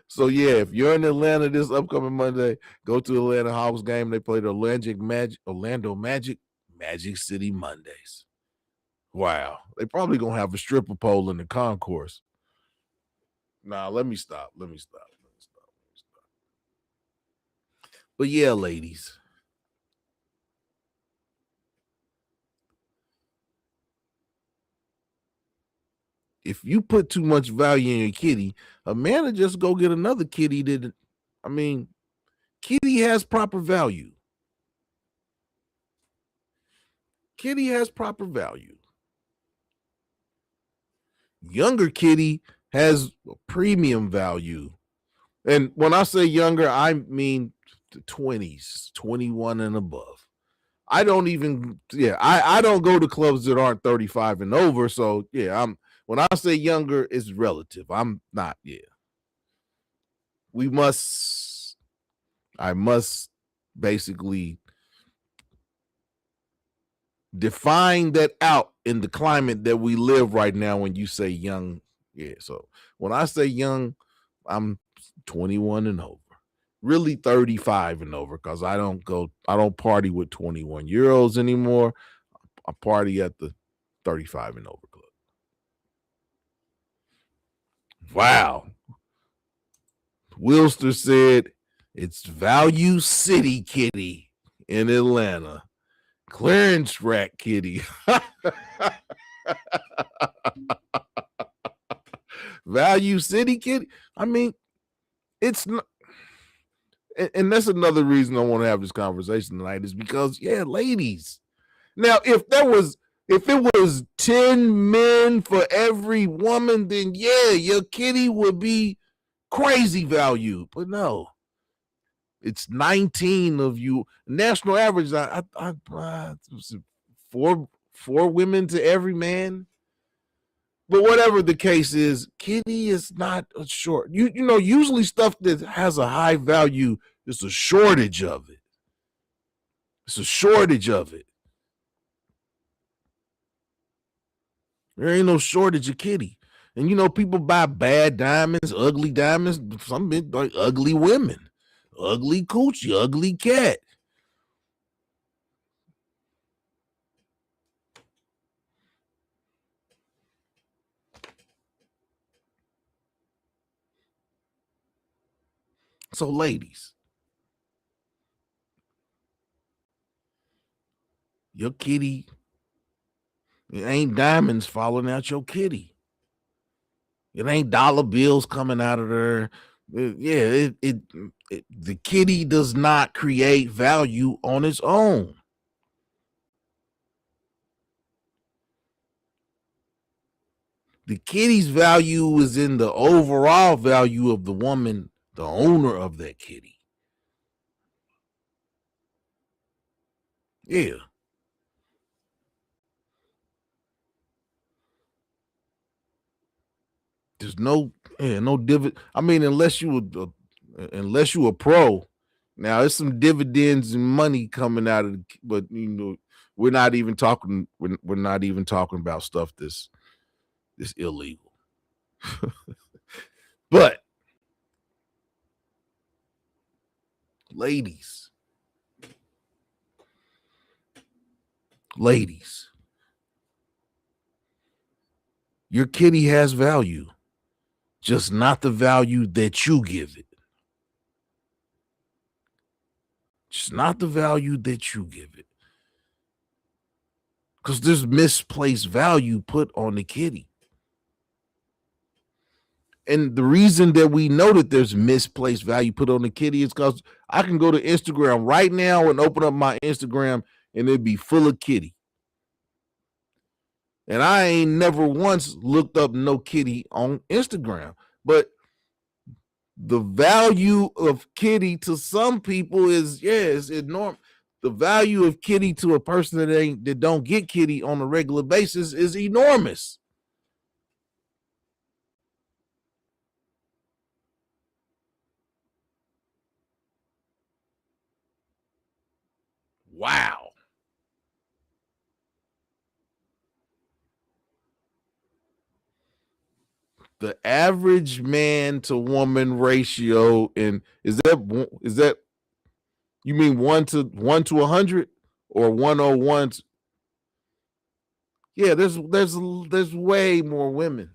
So yeah, if you're in Atlanta this upcoming Monday, go to the Atlanta Hawks game. They play the Orlando Magic City Mondays. Wow, they probably gonna have a stripper pole in the concourse. Nah, let me stop. But yeah, ladies. If you put too much value in your kitty, a man will just go get another kitty kitty has proper value. Kitty has proper value. Younger kitty has a premium value. And when I say younger, I mean the 20s, 21 and above. I don't go to clubs that aren't 35 and over. So yeah, when I say younger, it's relative. I'm not, I must basically define that out in the climate that we live right now when you say young. Yeah, so when I say young, I'm 21 and over. Really 35 and over, because I don't party with 21-year-olds anymore. I party at the 35 and over club. Wow. Wilster said it's Value City Kitty in Atlanta. Clearance rack kitty. Value City Kitty. I mean, it's not. And that's another reason I want to have this conversation tonight, is because, yeah, ladies. Now, if it was 10 men for every woman, then yeah, your kitty would be crazy value. But no, It's 19 of you. National average, four women to every man. But whatever the case is, kitty is not a short. You know, usually stuff that has a high value, there's a shortage of it. It's a shortage of it. There ain't no shortage of kitty. And you know, people buy bad diamonds, ugly diamonds, some like ugly women, ugly coochie, ugly cat. So, ladies, your kitty, it ain't diamonds falling out your kitty. It ain't dollar bills coming out of there. The kitty does not create value on its own. The kitty's value is in the overall value of the woman, the owner of that kitty. Yeah. There's no dividend. I mean, unless you a pro. Now there's some dividends and money coming out of but you know, we're not even talking about stuff that's illegal. But ladies, your kitty has value, just not the value that you give it. Just not the value that you give it. Because there's misplaced value put on the kitty. And the reason that we know that there's misplaced value put on the kitty is because I can go to Instagram right now and open up my Instagram and it'd be full of kitty. And I ain't never once looked up no kitty on Instagram. But the value of kitty to some people is enormous. The value of kitty to a person that don't get kitty on a regular basis is enormous. Wow. The average man to woman ratio, and is that you mean 1 to 100 or 101? Yeah, there's way more women.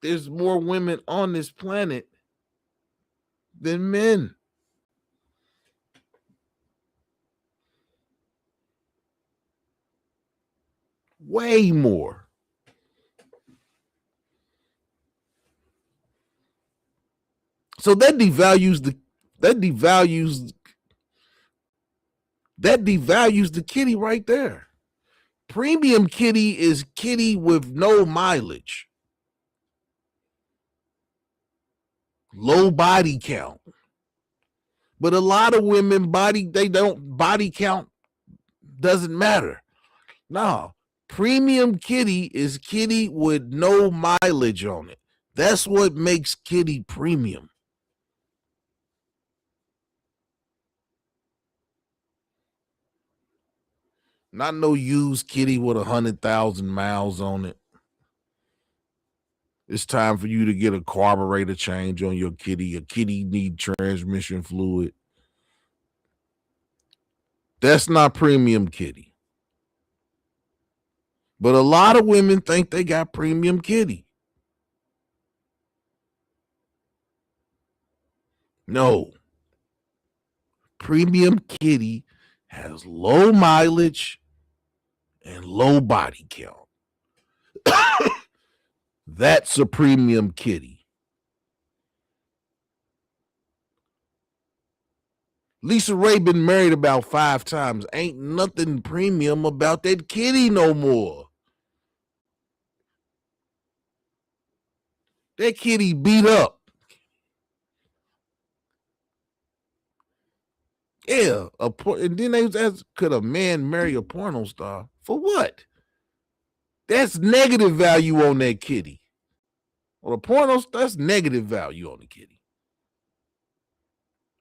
There's more women on this planet than men. Way more. So that devalues the kitty right there. Premium kitty is kitty with no mileage, low body count. But a lot of women body count doesn't matter. No, premium kitty is kitty with no mileage on it. That's what makes kitty premium. Not no used kitty with 100,000 miles on it. It's time for you to get a carburetor change on your kitty. Your kitty need transmission fluid. That's not premium kitty. But a lot of women think they got premium kitty. No. Premium kitty has low mileage and low body count. That's a premium kitty. Lisa Ray been married about 5 times. Ain't nothing premium about that kitty no more. That kitty beat up. Yeah, and then they was asked, could a man marry a porno star? For what? That's negative value on that kitty. Well, a porno star, that's negative value on the kitty.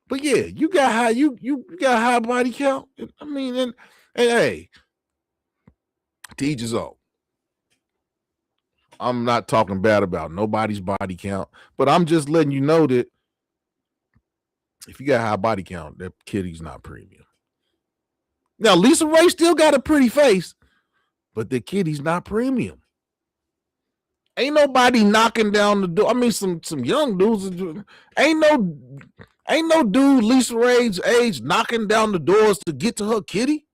But yeah, you got high, you got high body count. I mean, and hey, to each his own. I'm not talking bad about nobody's body count, but I'm just letting you know that if you got high body count, that kitty's not premium. Now, Lisa Ray still got a pretty face, but the kitty's not premium. Ain't nobody knocking down the door. I mean, some young dudes. Ain't no dude Lisa Ray's age knocking down the doors to get to her kitty.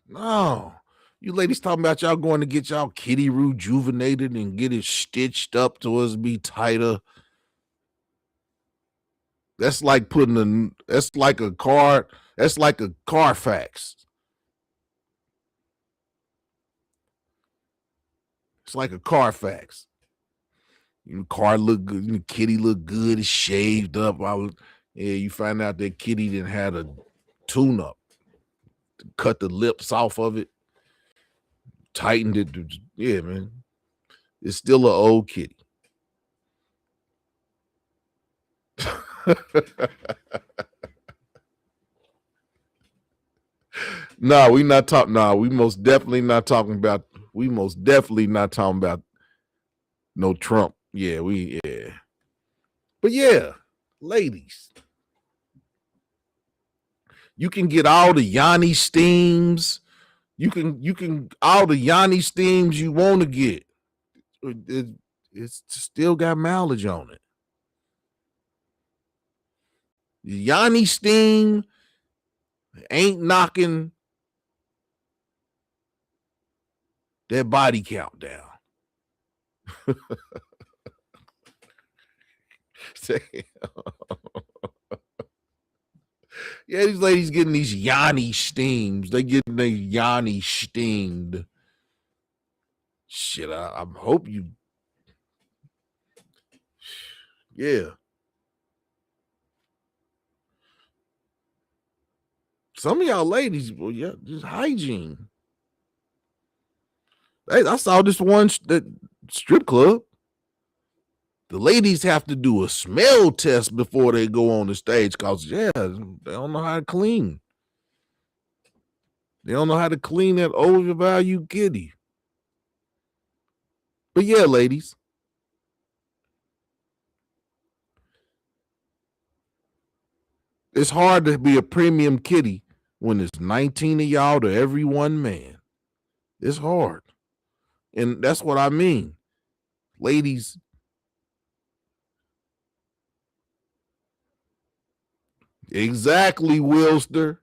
No. You ladies talking about y'all going to get y'all kitty rejuvenated and get it stitched up to us be tighter. That's like that's like a Carfax. It's like a Carfax. Car look good, kitty look good, it's shaved up. You find out that kitty didn't had a tune up. Cut the lips off of it, tightened it. Yeah, man. It's still an old kitty. No, we not talking. No, we most definitely not talking about. We most definitely not talking about no Trump. Yeah, But yeah, ladies, you can get all the Yanni steams. You can all the Yanni steams you want to get. It's still got mileage on it. Yanni steam ain't knocking that body count down. Yeah, these ladies getting these Yanni steams. They getting their Yanni steamed. Shit, I hope you. Yeah. Some of y'all ladies, well, yeah, just hygiene. I saw this one that strip club. The ladies have to do a smell test before they go on the stage because, yeah, they don't know how to clean. They don't know how to clean that overvalued kitty. But yeah, ladies. It's hard to be a premium kitty when there's 19 of y'all to every one man. It's hard. And that's what I mean. Ladies, exactly, Wilster.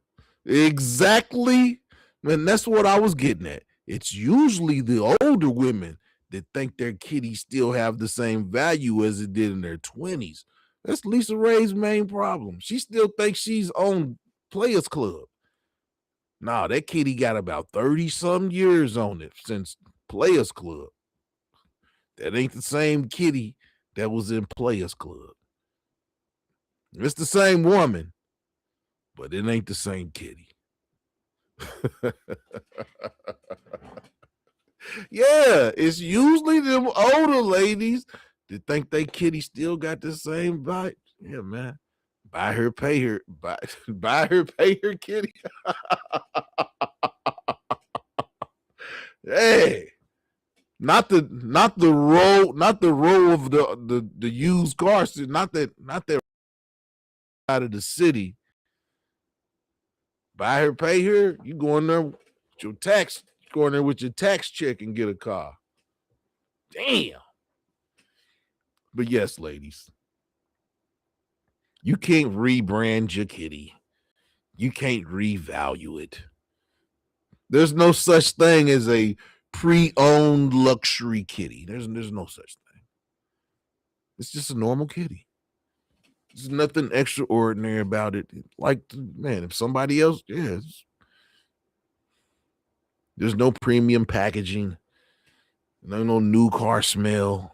Exactly. Man, that's what I was getting at. It's usually the older women that think their kitties still have the same value as it did in their 20s. That's Lisa Ray's main problem. She still thinks she's on Players Club. Nah, that kitty got about 30-some years on it since Players Club. That ain't the same kitty that was in Players Club. It's the same woman, but it ain't the same kitty. Yeah, it's usually them older ladies that think they kitty still got the same bite. Yeah, man. Buy her, pay her, buy her, pay her kitty. Hey, not the row of the used cars, not that out of the city. Buy her, pay her. You go in there with your tax, go in there with your tax check and get a car. Damn. But yes, ladies, you can't rebrand your kitty. You can't revalue it. There's no such thing as a pre-owned luxury kitty. There's no such thing. It's just a normal kitty. There's nothing extraordinary about it. Like, man, if somebody else, there's no premium packaging. No new car smell.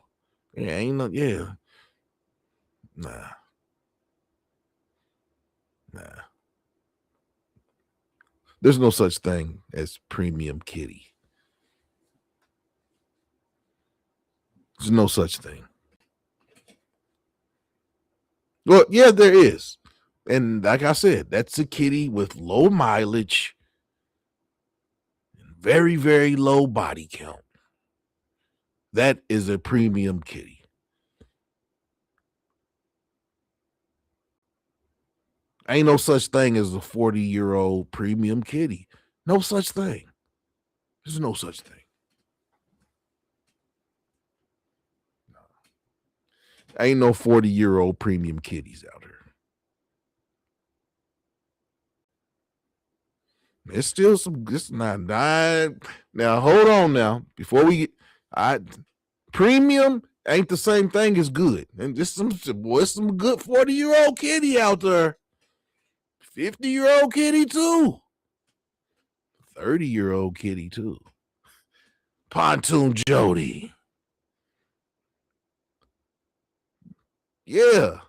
Yeah, ain't no, yeah. Nah. There's no such thing as premium kitty. There's no such thing. Well, yeah, there is. And like I said, that's a kitty with low mileage, very, very low body count. That is a premium kitty. Ain't no such thing as a 40-year-old premium kitty. No such thing. There's no such thing. Ain't no 40-year-old premium kitties out there. It's still some. It's not. Now hold on. Now before we get, premium ain't the same thing as good. And just some good 40-year-old kitty out there. 50-year-old kitty too. 30-year-old kitty too. Pontoon Jody. Yeah.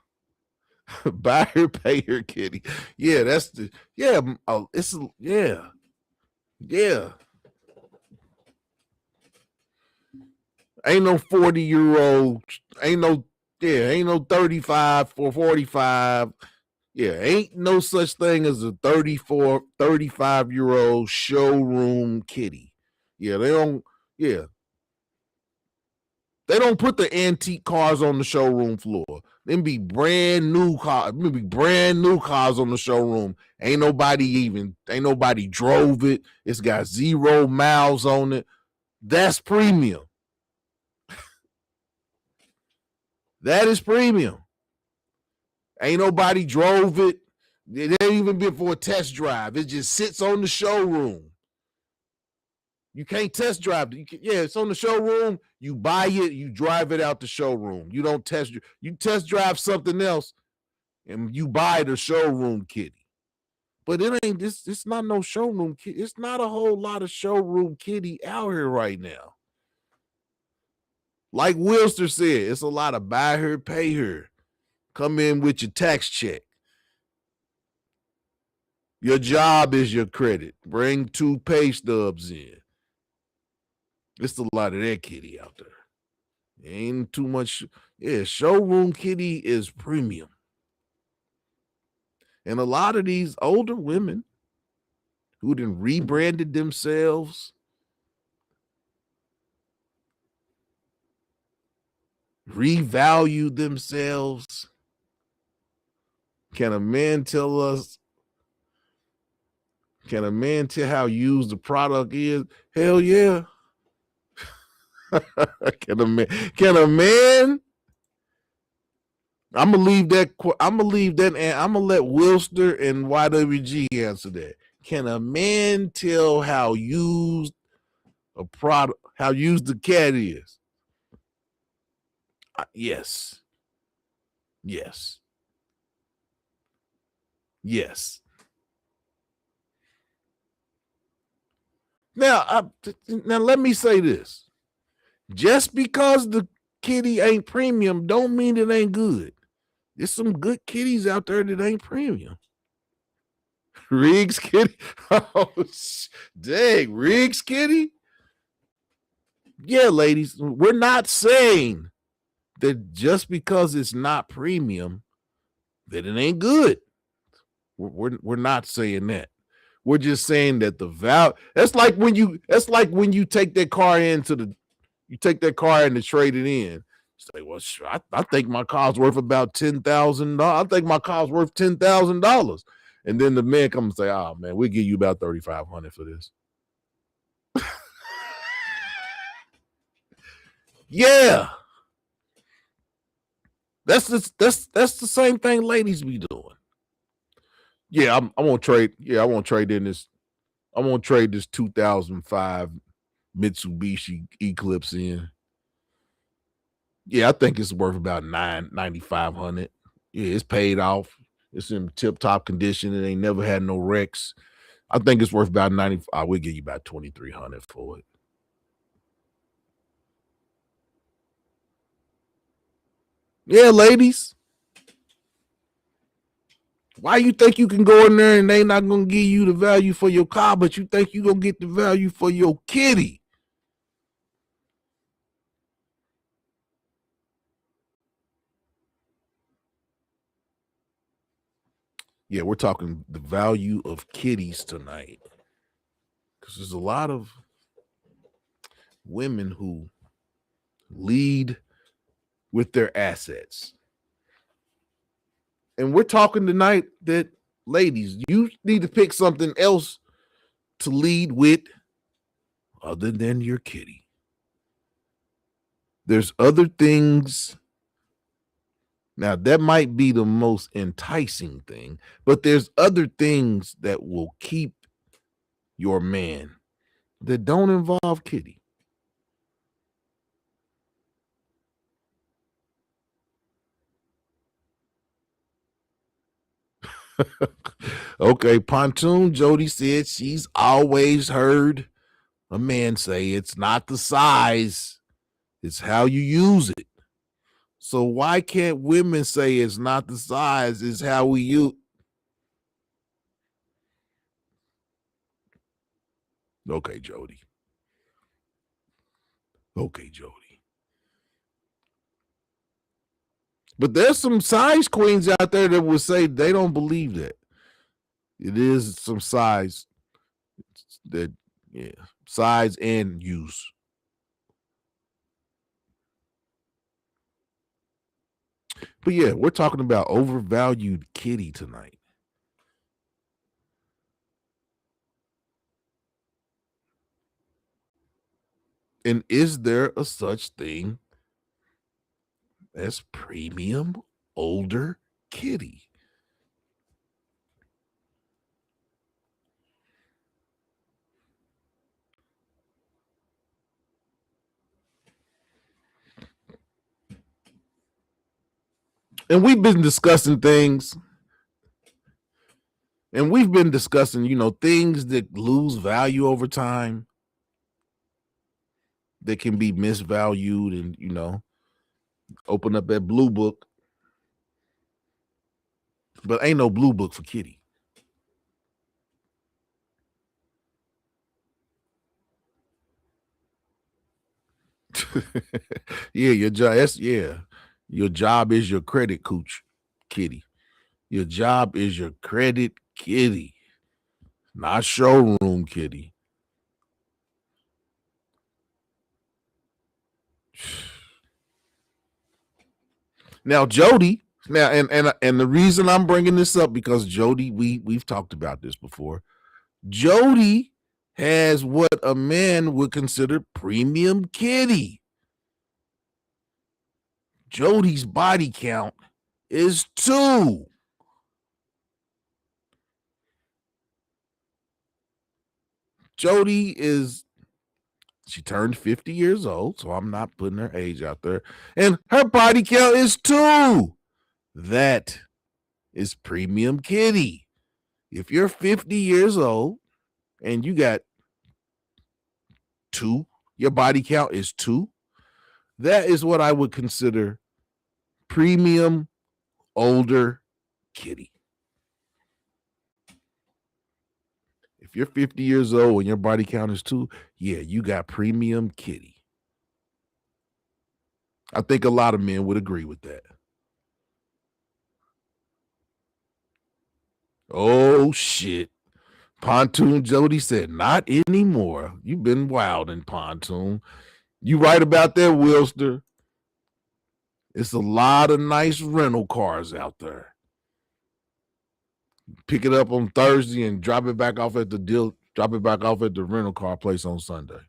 Buy her, pay her kitty. Yeah, that's the it's yeah. Ain't no 40-year-old, ain't no 35 or 45. Yeah, ain't no such thing as a 34, 35-year-old showroom kitty. Yeah, they don't put the antique cars on the showroom floor. Them be brand new cars. Them be brand new cars on the showroom. Ain't nobody drove it. It's got 0 miles on it. That's premium. That is premium. Ain't nobody drove it. It ain't even been for a test drive. It just sits on the showroom. You can't test drive it. It's on the showroom. You buy it, you drive it out the showroom. You don't you test drive something else and you buy the showroom kitty. But it's not no showroom kitty. It's not a whole lot of showroom kitty out here right now. Like Wilster said, it's a lot of buy her, pay her. Come in with your tax check. Your job is your credit. Bring 2 pay stubs in. It's a lot of that kitty out there. Ain't too much. Yeah, showroom kitty is premium. And a lot of these older women who done rebranded themselves, revalued themselves. Can a man tell how used the product is? Hell yeah. Can a man? I'm gonna leave that, and I'm gonna let Wilster and YWG answer that. Can a man tell how used the cat is? Yes. Now let me say this. Just because the kitty ain't premium don't mean it ain't good. There's some good kitties out there that ain't premium. Riggs kitty? Oh, dang, Riggs kitty? Yeah, ladies, we're not saying that just because it's not premium that it ain't good. We're not saying that. We're just saying that the value. That's like when you take that car in to trade it in. Say, well, sure, I think my car's worth about $10,000. I think my car's worth $10,000. And then the man comes and say, "Oh man, we'll give you about $3,500 for this." Yeah, that's the same thing ladies be doing. Yeah, I won't trade. Yeah, I won't trade in this. I won't trade this 2005 Mitsubishi Eclipse in. Yeah, I think it's worth about $9,500. Yeah, it's paid off. It's in tip top condition. It ain't never had no wrecks. I think it's worth about 90. I will give you about 2,300 for it. Yeah, ladies. Why you think you can go in there and they not gonna give you the value for your car, but you think you gonna get the value for your kitty? Yeah, we're talking the value of kitties tonight. Because there's a lot of women who lead with their assets. And we're talking tonight that, ladies, you need to pick something else to lead with other than your kitty. There's other things. Now, that might be the most enticing thing, but there's other things that will keep your man that don't involve kitty. Okay, Pontoon Jody said she's always heard a man say it's not the size, it's how you use it. So why can't women say it's not the size, it's how we use? Okay, Jody. Okay, Jody. But there's some size queens out there that will say they don't believe that. It is some size that, yeah, size and use. But yeah, we're talking about overvalued kitty tonight. And is there a such thing as premium older kitty? And we've been discussing things, and we've been discussing, things that lose value over time, that can be misvalued, and, open up that blue book. But ain't no blue book for kitty. Yeah, your job. Your job is your credit cooch, kitty. Your job is your credit kitty, not showroom kitty. Now, Jody. Now, and the reason I'm bringing this up, because Jody, we've talked about this before. Jody has what a man would consider premium kitty. Jody's body count is 2. She turned 50 years old, so I'm not putting her age out there. And her body count is 2. That is premium kitty. If you're 50 years old and you got 2, your body count is 2, that is what I would consider premium older kitty. If you're 50 years old and your body count is 2, yeah, you got premium kitty. I think a lot of men would agree with that. Oh, shit. Pontoon Jody said, not anymore. You've been wild in Pontoon. You right about that, Wilster. It's a lot of nice rental cars out there. Pick it up on Thursday and drop it back off at the rental car place on Sunday.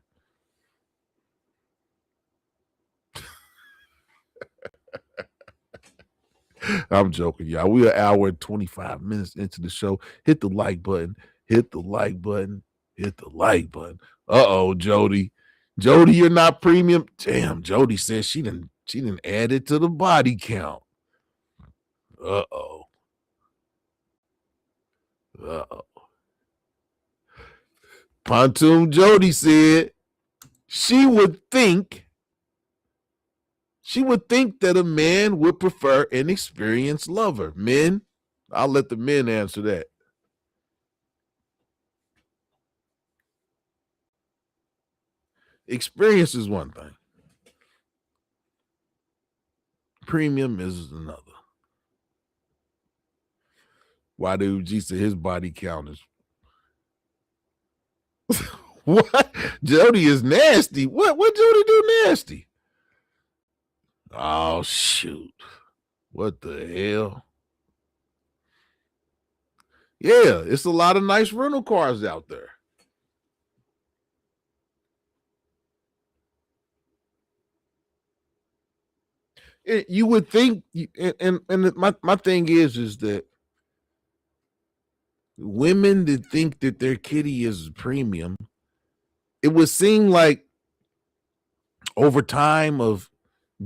I'm joking, y'all. We're an hour and 25 minutes into the show. Hit the like button. Hit the like button. Hit the like button. Uh-oh, Jody. Jody, you're not premium. Damn, Jody says she didn't add it to the body count. Uh-oh. Uh-oh. Pontoon Jody said she would think She would think that a man would prefer an experienced lover. Men, I'll let the men answer that. Experience is one thing. Premium is another. Why do G said his body count is what? Jody is nasty. What Jody do nasty? Oh shoot. What the hell? Yeah, it's a lot of nice rental cars out there. You would think, and my thing is that women that think that their kitty is premium, it would seem like over time of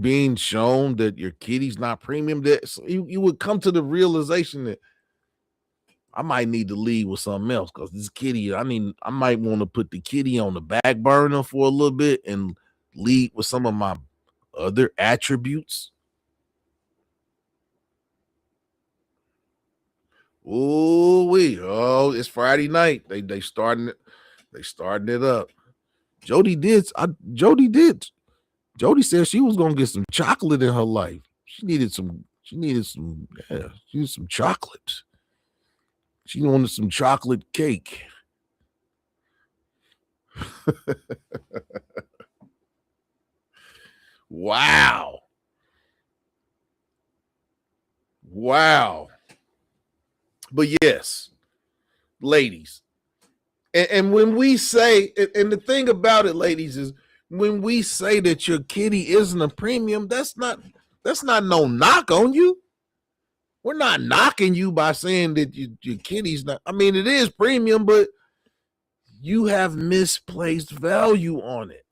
being shown that your kitty's not premium, that you would come to the realization that I might need to leave with something else because this kitty, I might want to put the kitty on the back burner for a little bit and lead with some of my other attributes. Oh, it's Friday night. They starting it up. Jody said she was gonna get some chocolate in her life. She needed some chocolate. She wanted some chocolate cake. Wow. But yes, ladies. And when we say, and the thing about it, ladies, is when we say that your kitty isn't a premium, that's not no knock on you. We're not knocking you by saying that your kitty's not. I mean, it is premium, but you have misplaced value on it.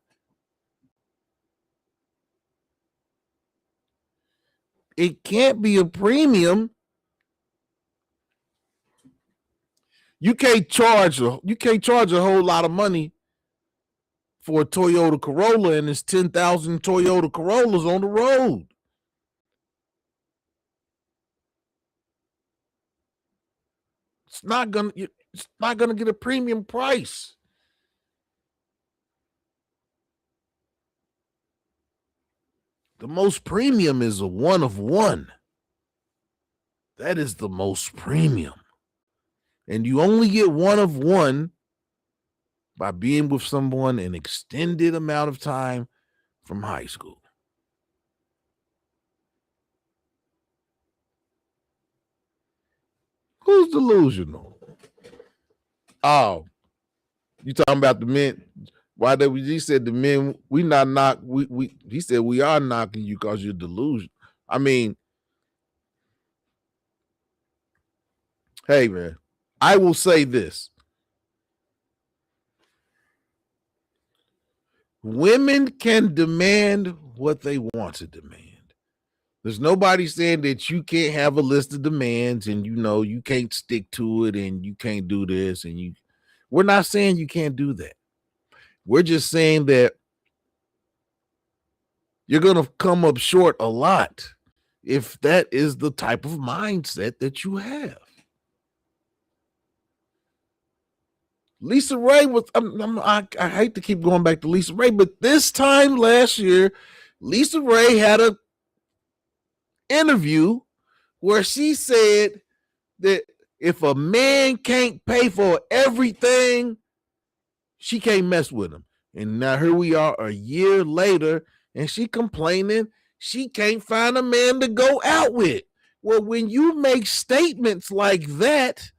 It can't be a premium. You can't charge a whole lot of money for a Toyota Corolla, and there's 10,000 Toyota Corollas on the road. It's not gonna get a premium price. The most premium is a one of one. That is the most premium. And you only get one of one by being with someone an extended amount of time from high school. Who's delusional? Oh, you talking about the men? Why did he said the men? We not knock. He said we are knocking you because you're delusional. I mean, hey man, I will say this. Women can demand what they want to demand. There's nobody saying that you can't have a list of demands and you can't stick to it and you can't do this and we're not saying you can't do that. We're just saying that you're going to come up short a lot if that is the type of mindset that you have. Lisa Ray was, I hate to keep going back to Lisa Ray, but this time last year, Lisa Ray had a interview where she said that if a man can't pay for everything, she can't mess with him. And now here we are a year later, and she complaining she can't find a man to go out with. Well, when you make statements like that,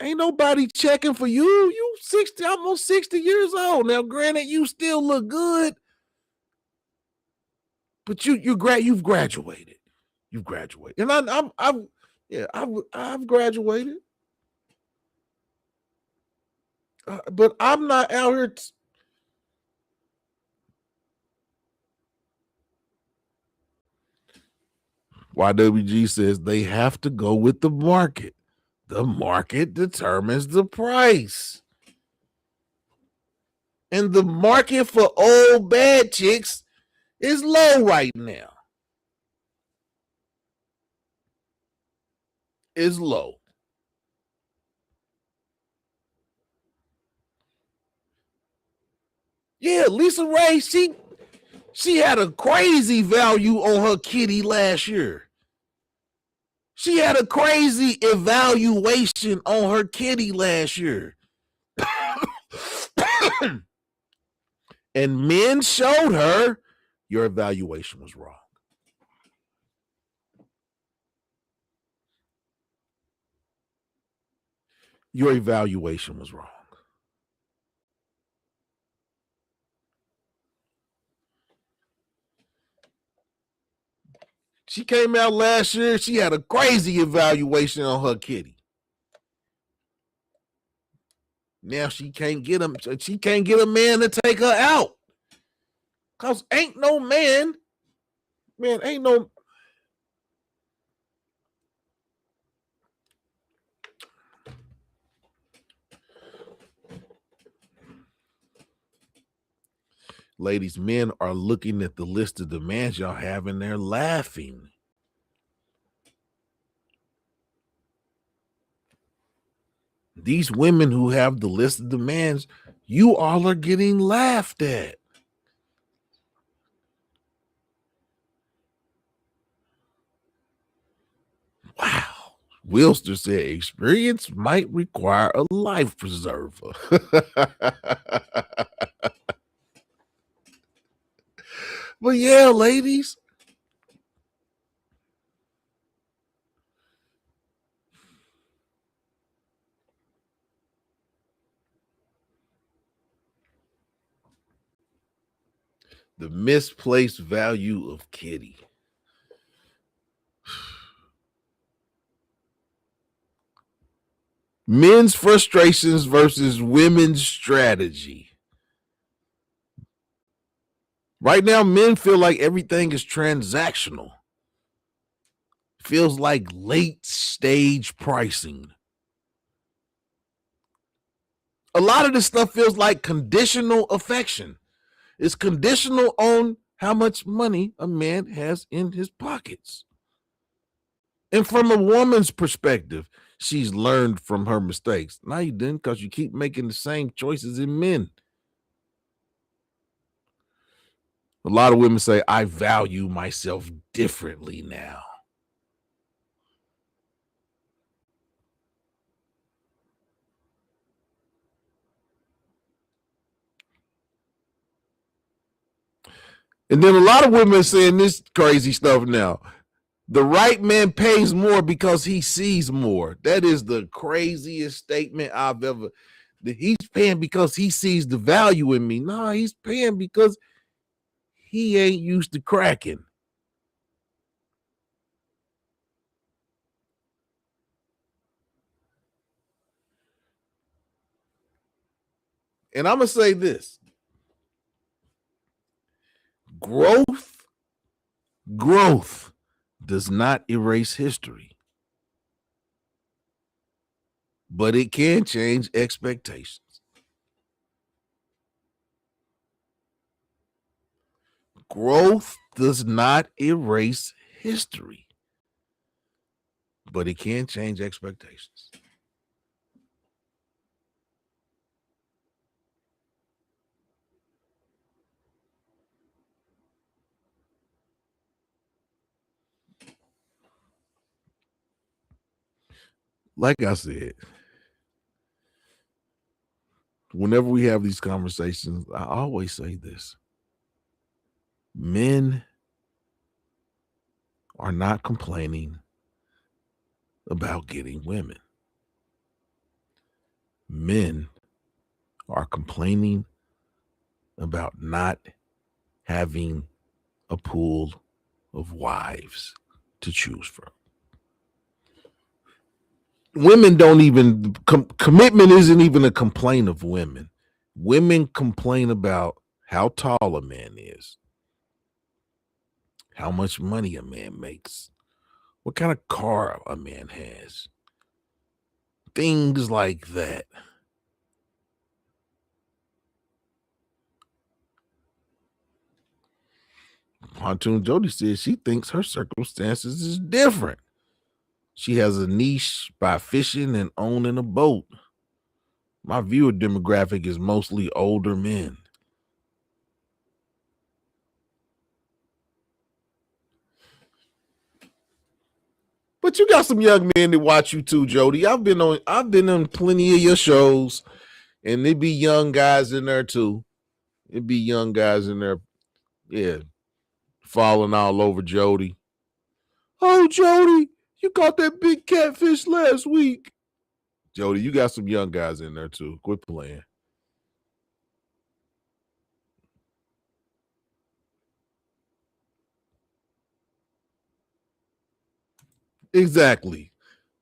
ain't nobody checking for you. You 60, almost 60 years old. Now, granted, you still look good, but you've graduated. You've graduated. And I've graduated. But I'm not out here. YWG says they have to go with the market. The market determines the price. And the market for old bad chicks It's low right now. It's low. Yeah, Lisa Ray, she had a crazy value on her kitty last year. She had a crazy evaluation on her kitty last year. And men showed her your evaluation was wrong. Your evaluation was wrong. She came out last year. She had a crazy evaluation on her kitty. Now she can't get him. She can't get a man to take her out. Cause ain't no man, ain't no. Ladies, men are looking at the list of demands y'all have and they're laughing. These women who have the list of demands, you all are getting laughed at. Wow. Wilster said experience might require a life preserver. But yeah, ladies. The misplaced value of kitty. Men's frustrations versus women's strategy. Right now, men feel like everything is transactional. Feels like late stage pricing. A lot of this stuff feels like conditional affection. It's conditional on how much money a man has in his pockets. And from a woman's perspective, she's learned from her mistakes. No, you didn't, because you keep making the same choices in men. A lot of women say, I value myself differently now. And then a lot of women are saying this crazy stuff now. The right man pays more because he sees more. That is the craziest statement I've ever. He's paying because he sees the value in me. No, he's paying because he ain't used to cracking. And I'm going to say this. Growth does not erase history, but it can change expectations. Growth does not erase history, but it can change expectations. Like I said, whenever we have these conversations, I always say this. Men are not complaining about getting women. Men are complaining about not having a pool of wives to choose from. Women don't even, commitment isn't even a complaint of women. Women complain about how tall a man is, how much money a man makes, what kind of car a man has, things like that. Pontoon Jody says she thinks her circumstances is different. She has a niche by fishing and owning a boat. My viewer demographic is mostly older men. But you got some young men that watch you too, Jody. I've been on plenty of your shows, and there be young guys in there too. It'd be young guys in there, yeah, falling all over Jody. Oh, Jody, you caught that big catfish last week. Jody, you got some young guys in there too. Quit playing. Exactly.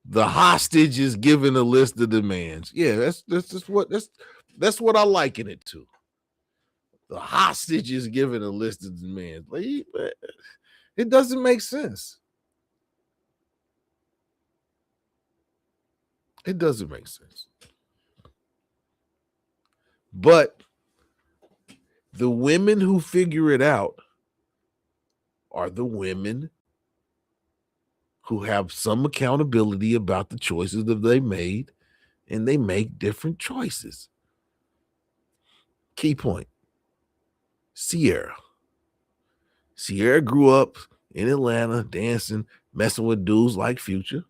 The hostage is given a list of demands. Yeah, that's what I liken it to. The hostage is given a list of demands. It doesn't make sense. It doesn't make sense. But the women who figure it out are the women who have some accountability about the choices that they made, and they make different choices. Key point. Sierra grew up in Atlanta dancing, messing with dudes like Future.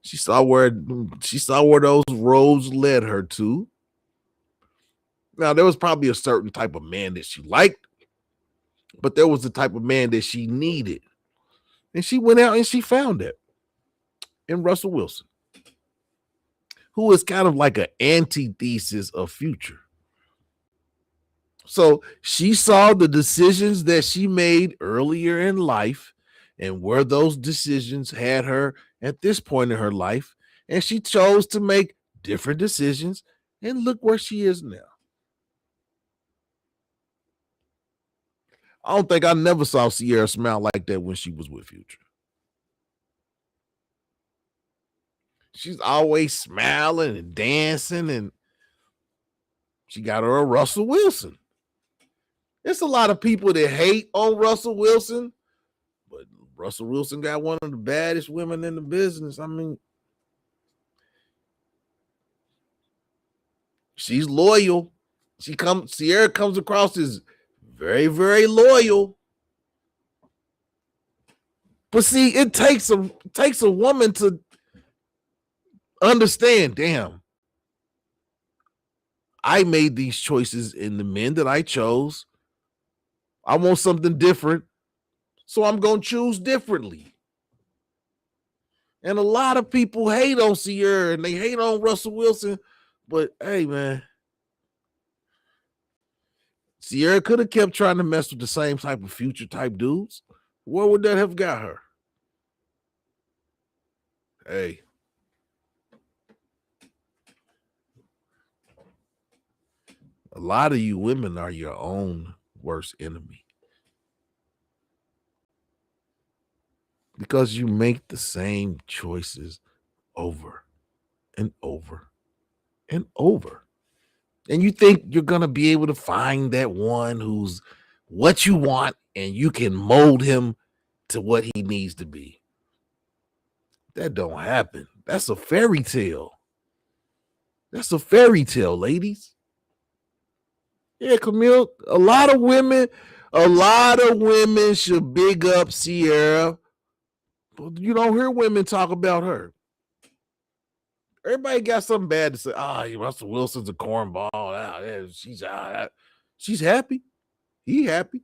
She saw where those roads led her to. Now, there was probably a certain type of man that she liked, but there was the type of man that she needed. And she went out and she found it in Russell Wilson, who is kind of like an antithesis of Future. So she saw the decisions that she made earlier in life and where those decisions had her at this point in her life. And she chose to make different decisions. And look where she is now. I don't think I never saw Sierra smile like that when she was with Future. She's always smiling and dancing, and she got her a Russell Wilson. There's a lot of people that hate on Russell Wilson, but Russell Wilson got one of the baddest women in the business. I mean, she's loyal. Sierra comes across as very, very loyal. But see, it takes a woman to understand, damn, I made these choices in the men that I chose. I want something different, so I'm going to choose differently. And a lot of people hate on Sierra and they hate on Russell Wilson, but hey, man, Sierra could have kept trying to mess with the same type of Future type dudes. Where would that have got her? Hey. A lot of you women are your own worst enemy. Because you make the same choices over and over and over. And you think you're going to be able to find that one who's what you want and you can mold him to what he needs to be. That don't happen. That's a fairy tale. That's a fairy tale, ladies. Yeah, Camille, a lot of women should big up Sierra, but you don't hear women talk about her. Everybody got something bad to say. Russell Wilson's a cornball. She's happy. He happy.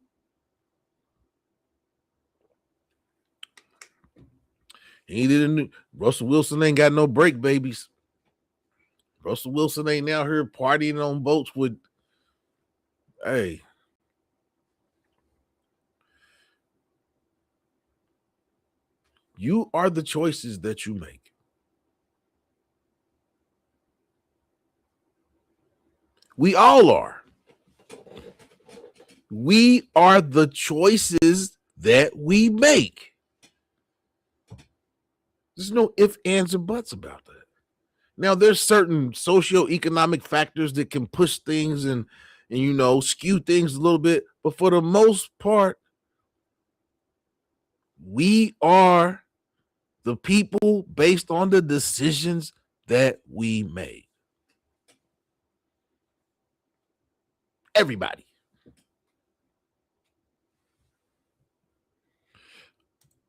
Russell Wilson ain't got no break babies. Russell Wilson ain't out here partying on boats with. Hey. You are the choices that you make. We all are. We are the choices that we make. There's no ifs, ands, or buts about that. Now, there's certain socioeconomic factors that can push things and skew things a little bit. But for the most part, We are the people based on the decisions that we made. Everybody.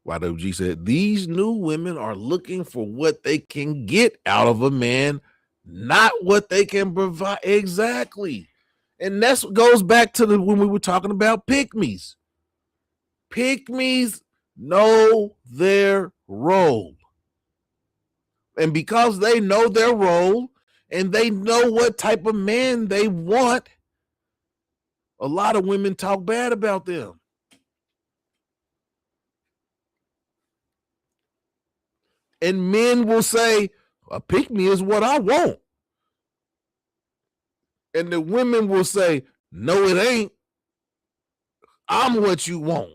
YWG said, these new women are looking for what they can get out of a man, not what they can provide. Exactly. And that's what goes back to when we were talking about pick-me's. Pick-me's know their role. And because they know their role and they know what type of man they want, a lot of women talk bad about them. And men will say, a pick-me is what I want. And the women will say, no, it ain't. I'm what you want.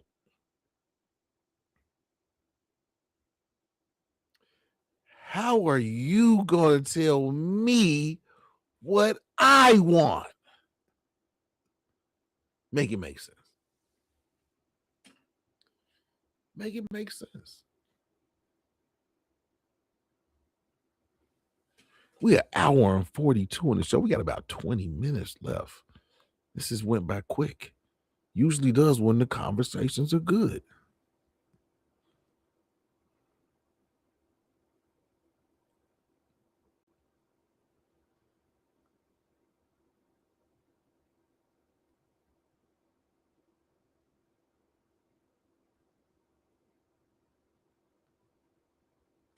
How are you going to tell me what I want? Make it make sense. Make it make sense. We are an hour and 42 on the show. We got about 20 minutes left. This just went by quick. Usually does when the conversations are good.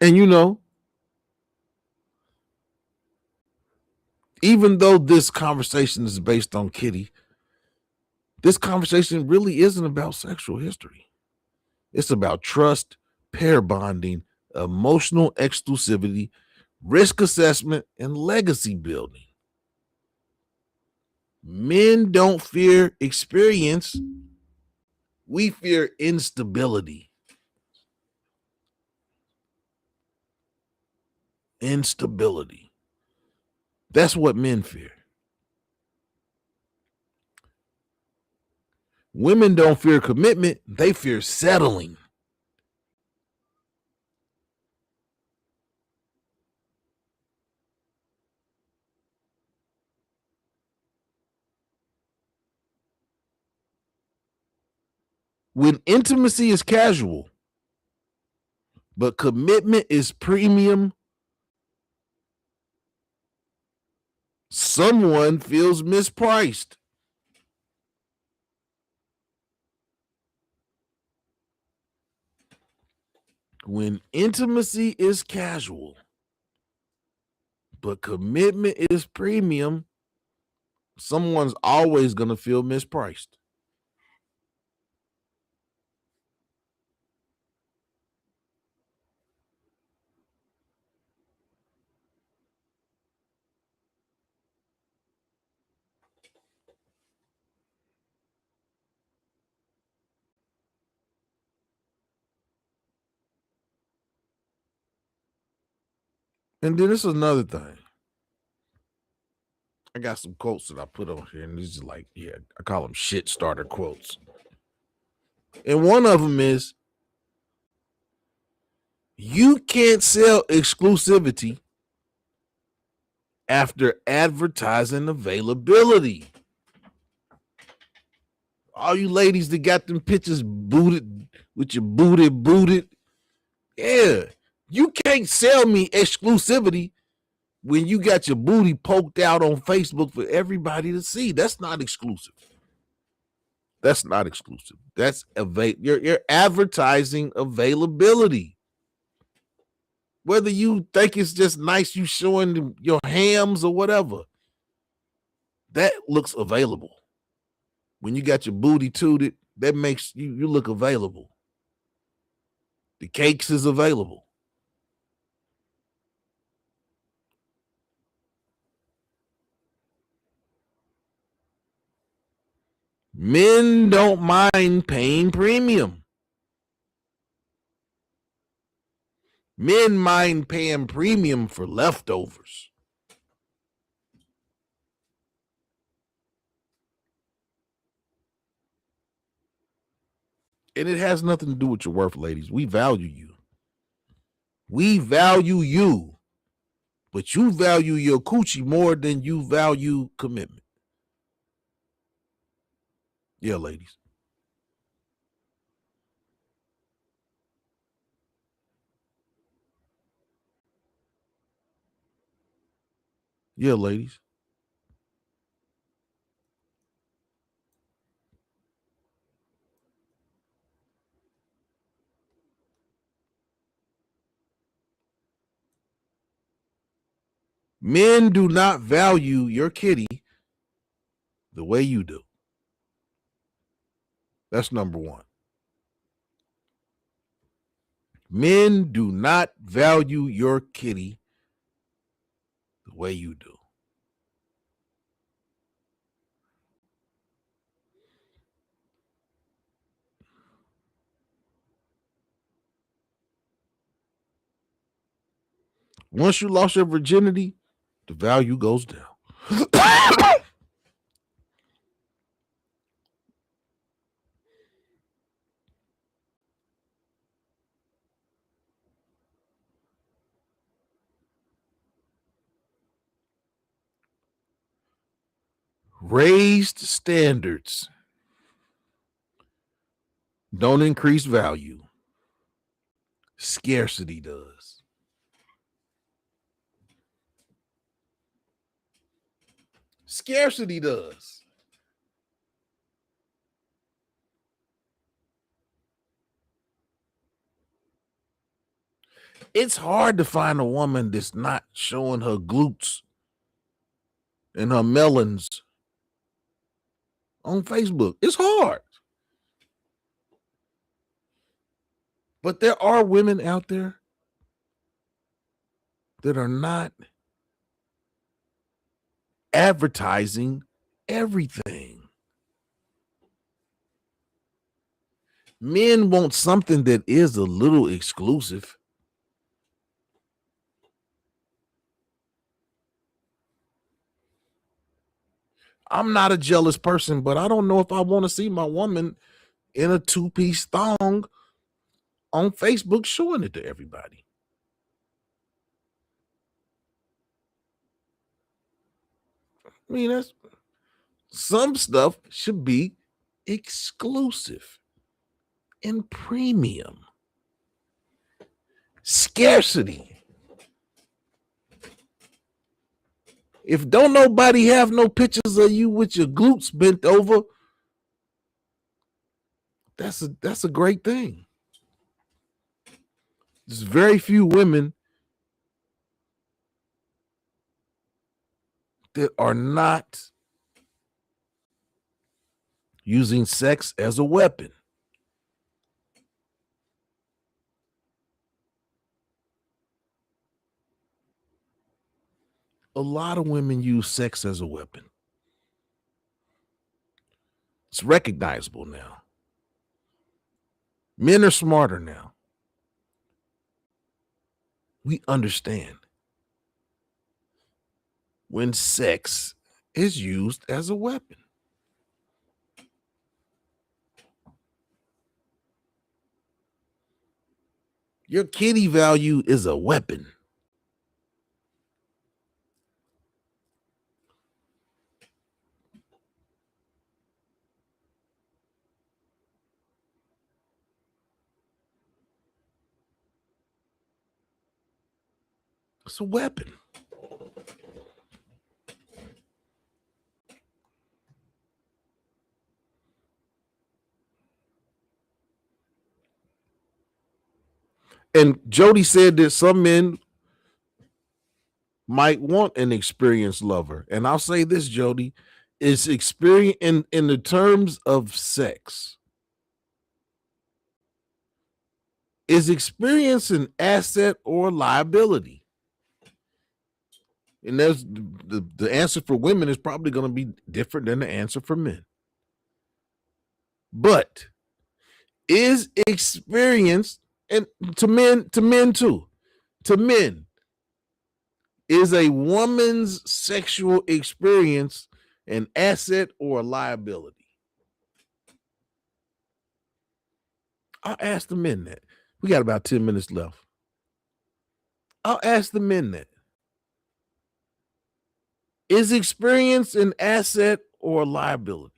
And you know, even though this conversation is based on Kitty, this conversation really isn't about sexual history. It's about trust, pair bonding, emotional exclusivity, risk assessment, and legacy building. Men don't fear experience. We fear instability. Instability. That's what men fear. Women don't fear commitment. They fear settling. When intimacy is casual, but commitment is premium, someone feels mispriced. When intimacy is casual, but commitment is premium, someone's always going to feel mispriced. And then this is another thing. I got some quotes that I put on here, and these are like, yeah, I call them shit starter quotes. And one of them is, you can't sell exclusivity after advertising availability. All you ladies that got them pictures booted with your booted. Yeah, you can't sell me exclusivity when you got your booty poked out on Facebook for everybody to see. That's not exclusive. That's not exclusive. That's you're advertising availability. Whether you think it's just nice you showing your hams or whatever, that looks available. When you got your booty tooted, that makes you look available. The cakes is available. Men don't mind paying premium. Men mind paying premium for leftovers. And it has nothing to do with your worth, ladies. We value you. We value you. But you value your coochie more than you value commitment. Yeah, ladies. Yeah, ladies. Men do not value your kitty the way you do. That's number one. Men do not value your kitty the way you do. Once you lost your virginity, the value goes down. Raised standards don't increase value. Scarcity does. Scarcity does. It's hard to find a woman that's not showing her glutes and her melons on Facebook. It's hard. But there are women out there that are not advertising everything. Men want something that is a little exclusive. I'm not a jealous person, but I don't know if I want to see my woman in a two-piece thong on Facebook showing it to everybody. I mean, that's some stuff should be exclusive and premium. Scarcity. If don't nobody have no pictures of you with your glutes bent over, that's a great thing. There's very few women that are not using sex as a weapon. A lot of women use sex as a weapon. It's recognizable now. Men are smarter now. We understand when sex is used as a weapon. Your kitty value is a weapon. It's a weapon. And Jody said that some men might want an experienced lover. And I'll say this, Jody, is experience in the terms of sex. Is experience an asset or liability? And there's the answer for women is probably going to be different than the answer for men. But is experience, and to men too, to men, is a woman's sexual experience an asset or a liability? I'll ask the men that. We got about 10 minutes left. I'll ask the men that. Is experience an asset or a liability?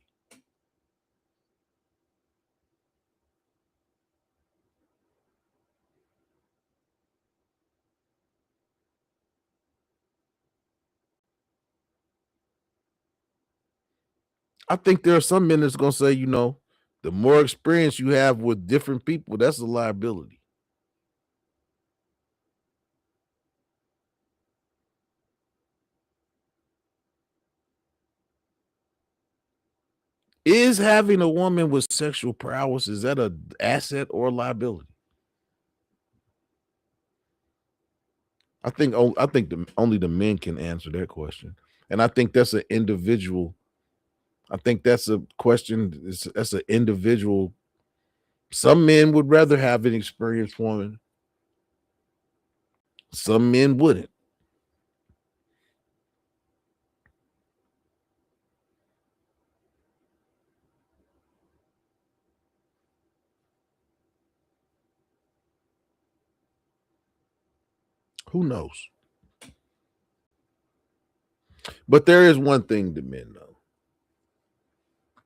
I think there are some men that's going to say, the more experience you have with different people, that's a liability. Is having a woman with sexual prowess, is that an asset or a liability? Only the men can answer that question. And I think that's an individual. I think that's a question. That's an individual. Some men would rather have an experienced woman. Some men wouldn't. Who knows? But there is one thing that men know.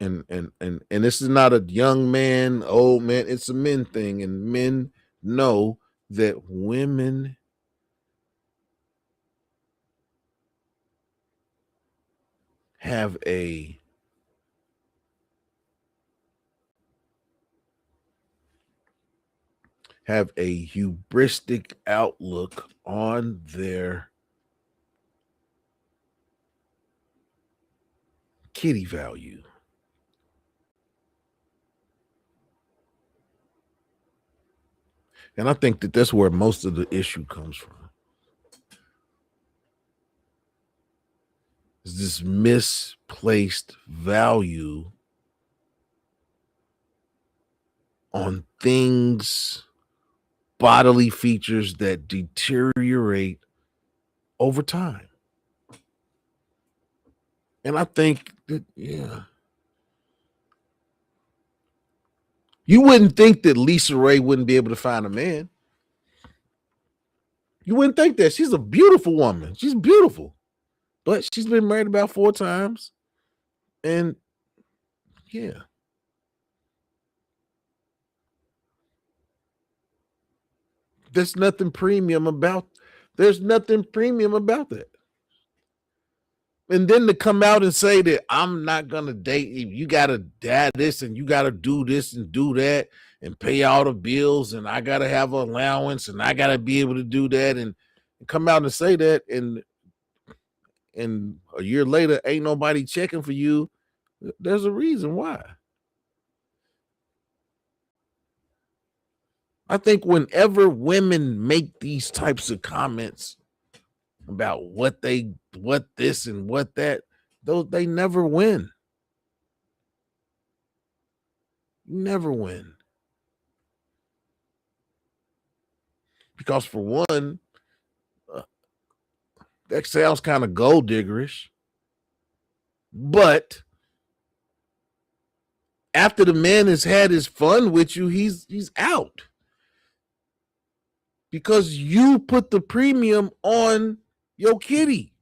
And this is not a young man, old man, it's a men thing. And men know that women have a hubristic outlook on their kitty value. And I think that that's where most of the issue comes from. Is this misplaced value on things, bodily features that deteriorate over time. And I think that, you wouldn't think that Lisa Ray wouldn't be able to find a man. You wouldn't think that. She's a beautiful woman. She's beautiful. But she's been married about 4 times. And yeah. There's nothing premium about that. And then to come out and say that I'm not gonna date you, you gotta dad this and you gotta do this and do that and pay all the bills and I gotta have an allowance and I gotta be able to do that and come out and say that and a year later ain't nobody checking for you. There's a reason why. I think whenever women make these types of comments about what this and what that, they never win. Never win. Because for one, that sounds kind of gold diggerish. But after the man has had his fun with you, he's out. Because you put the premium on your kitty.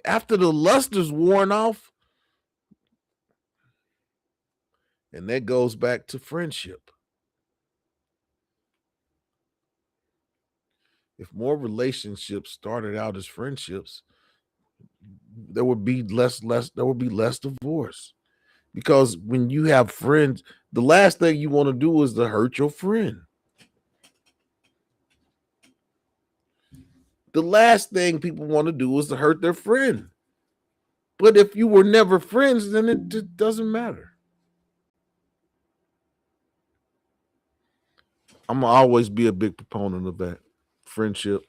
After the luster's worn off, and that goes back to friendship. If more relationships started out as friendships, there would be less divorce. Because when you have friends, the last thing you want to do is to hurt your friend. The last thing people want to do is to hurt their friend. But if you were never friends, then it doesn't matter. I'm gonna always be a big proponent of that. Friendship.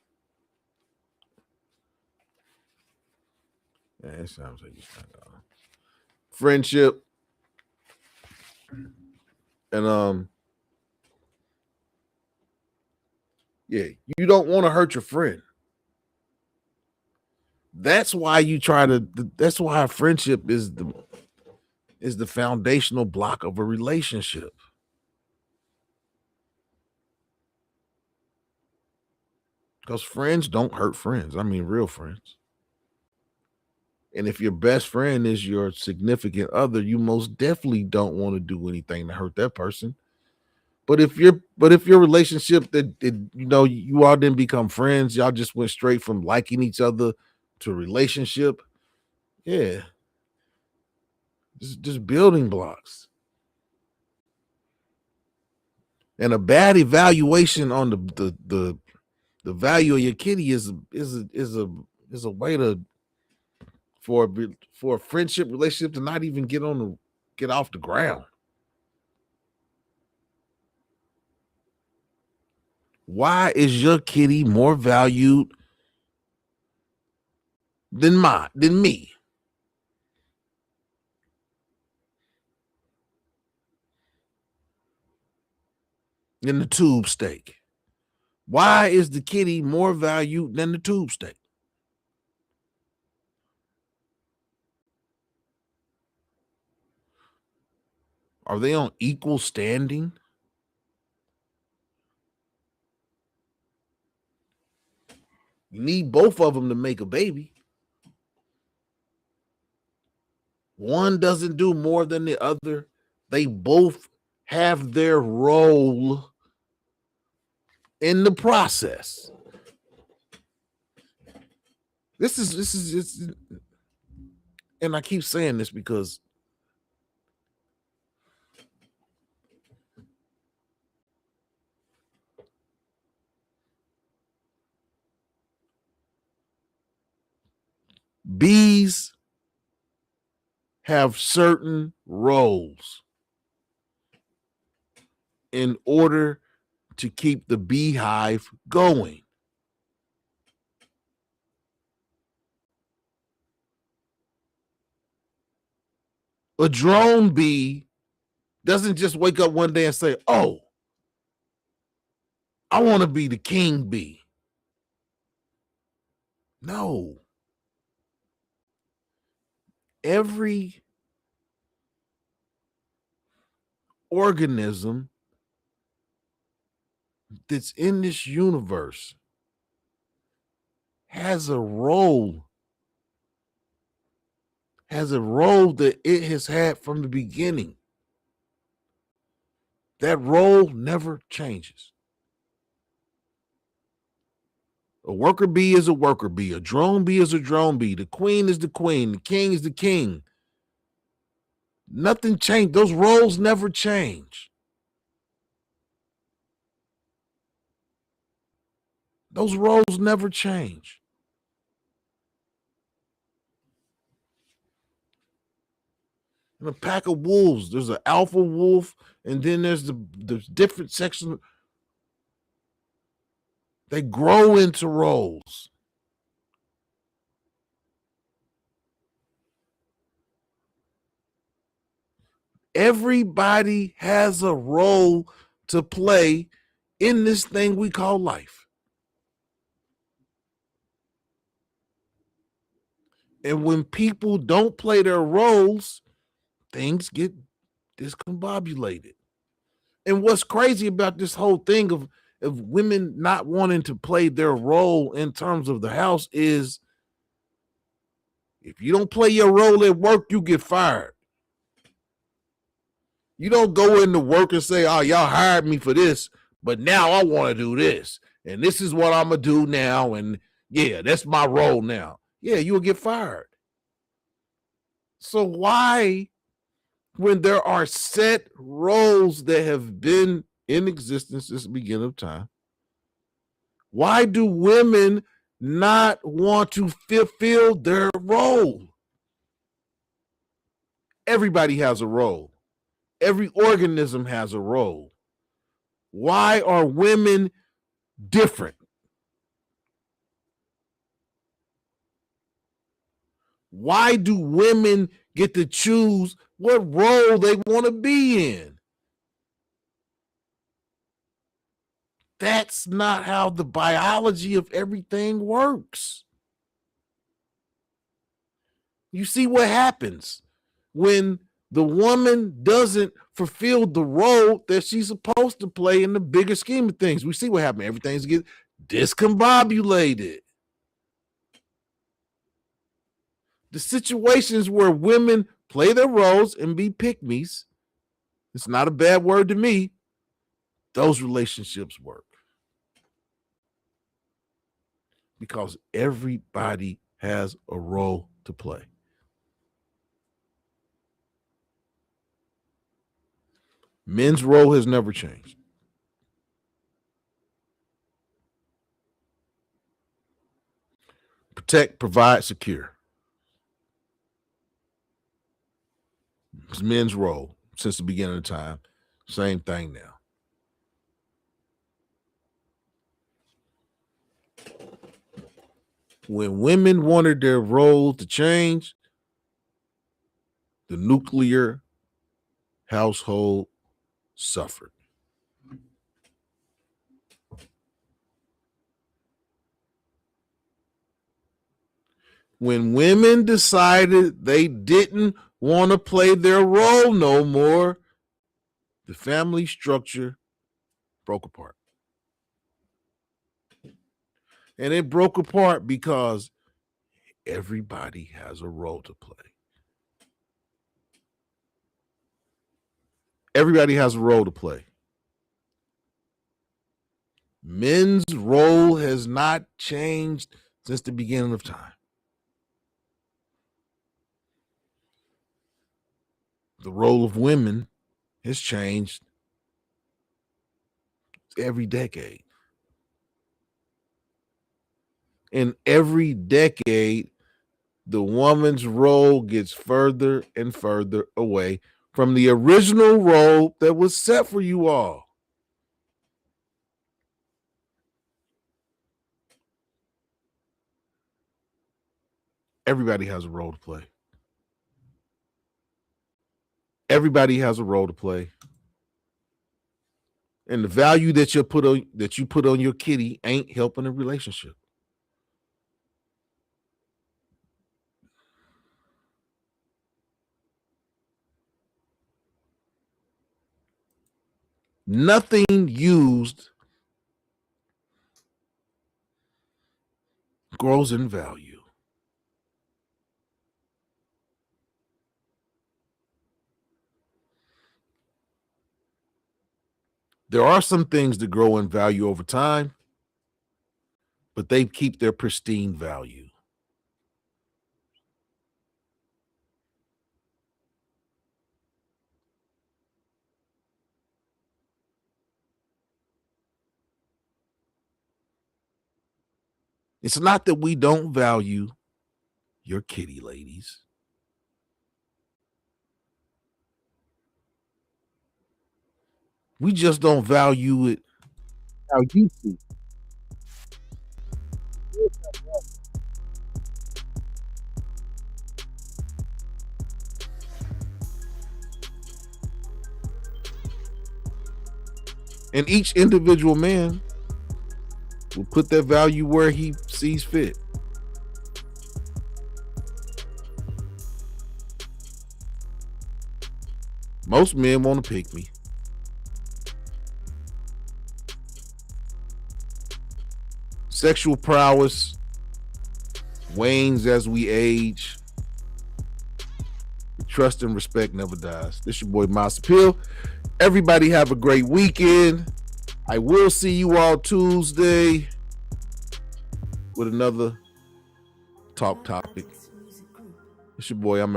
Yeah, it sounds like friendship. And yeah, you don't want to hurt your friend. That's why that's why friendship is is the foundational block of a relationship. Because friends don't hurt friends. I mean, real friends. And if your best friend is your significant other, you most definitely don't want to do anything to hurt that person. But if your relationship you all didn't become friends, y'all just went straight from liking each other to relationship, yeah, just building blocks. And a bad evaluation on the value of your kitty is a way to for a friendship relationship to not even get off the ground. Why is your kitty more valued than me? Than the tube steak? Why is the kitty more valued than the tube steak? Are they on equal standing? You need both of them to make a baby. One doesn't do more than the other. They both have their role in the process. This is and I keep saying this because bees have certain roles in order to keep the beehive going. A drone bee doesn't just wake up one day and say, "Oh, I want to be the king bee." No. Every organism that's in this universe has a role that it has had from the beginning. That role never changes. A worker bee is a worker bee. A drone bee is a drone bee. The queen is the queen. The king is the king. Nothing changed. Those roles never change. Those roles never change. In a pack of wolves, there's an alpha wolf, and then there's the different sections. They grow into roles. Everybody has a role to play in this thing we call life. And when people don't play their roles, things get discombobulated. And what's crazy about this whole thing of women not wanting to play their role in terms of the house is if you don't play your role at work, you get fired. You don't go into work and say, "Oh, y'all hired me for this, but now I want to do this. And this is what I'm going to do now. And yeah, that's my role now." Yeah, you'll get fired. So why, when there are set roles that have been in existence since the beginning of time, why do women not want to fulfill their role? Everybody has a role. Every organism has a role. Why are women different? Why do women get to choose what role they want to be in? That's not how the biology of everything works. You see what happens when the woman doesn't fulfill the role that she's supposed to play in the bigger scheme of things. We see what happened. Everything's get discombobulated. The situations where women play their roles and be pick-me's, it's not a bad word to me, those relationships work. Because everybody has a role to play. Men's role has never changed. Protect, provide, secure. It's men's role since the beginning of time. Same thing now. When women wanted their role to change, the nuclear household suffered. When women decided they didn't want to play their role no more, the family structure broke apart. And it broke apart because everybody has a role to play. Everybody has a role to play. Men's role has not changed since the beginning of time. The role of women has changed every decade. In every decade, the woman's role gets further and further away from the original role that was set for you all. Everybody has a role to play. Everybody has a role to play. And the value that you put on your kitty ain't helping the relationship. Nothing used grows in value. There are some things that grow in value over time, but they keep their pristine value. It's not that we don't value your kitty, ladies. We just don't value it how you see. And each individual man will put that value where he sees fit. Most men want to pick me. Sexual prowess wanes as we age. Trust and respect never dies. This your boy Maas After Dark. Everybody have a great weekend. I will see you all Tuesday with another talk topic. It's your boy. I'm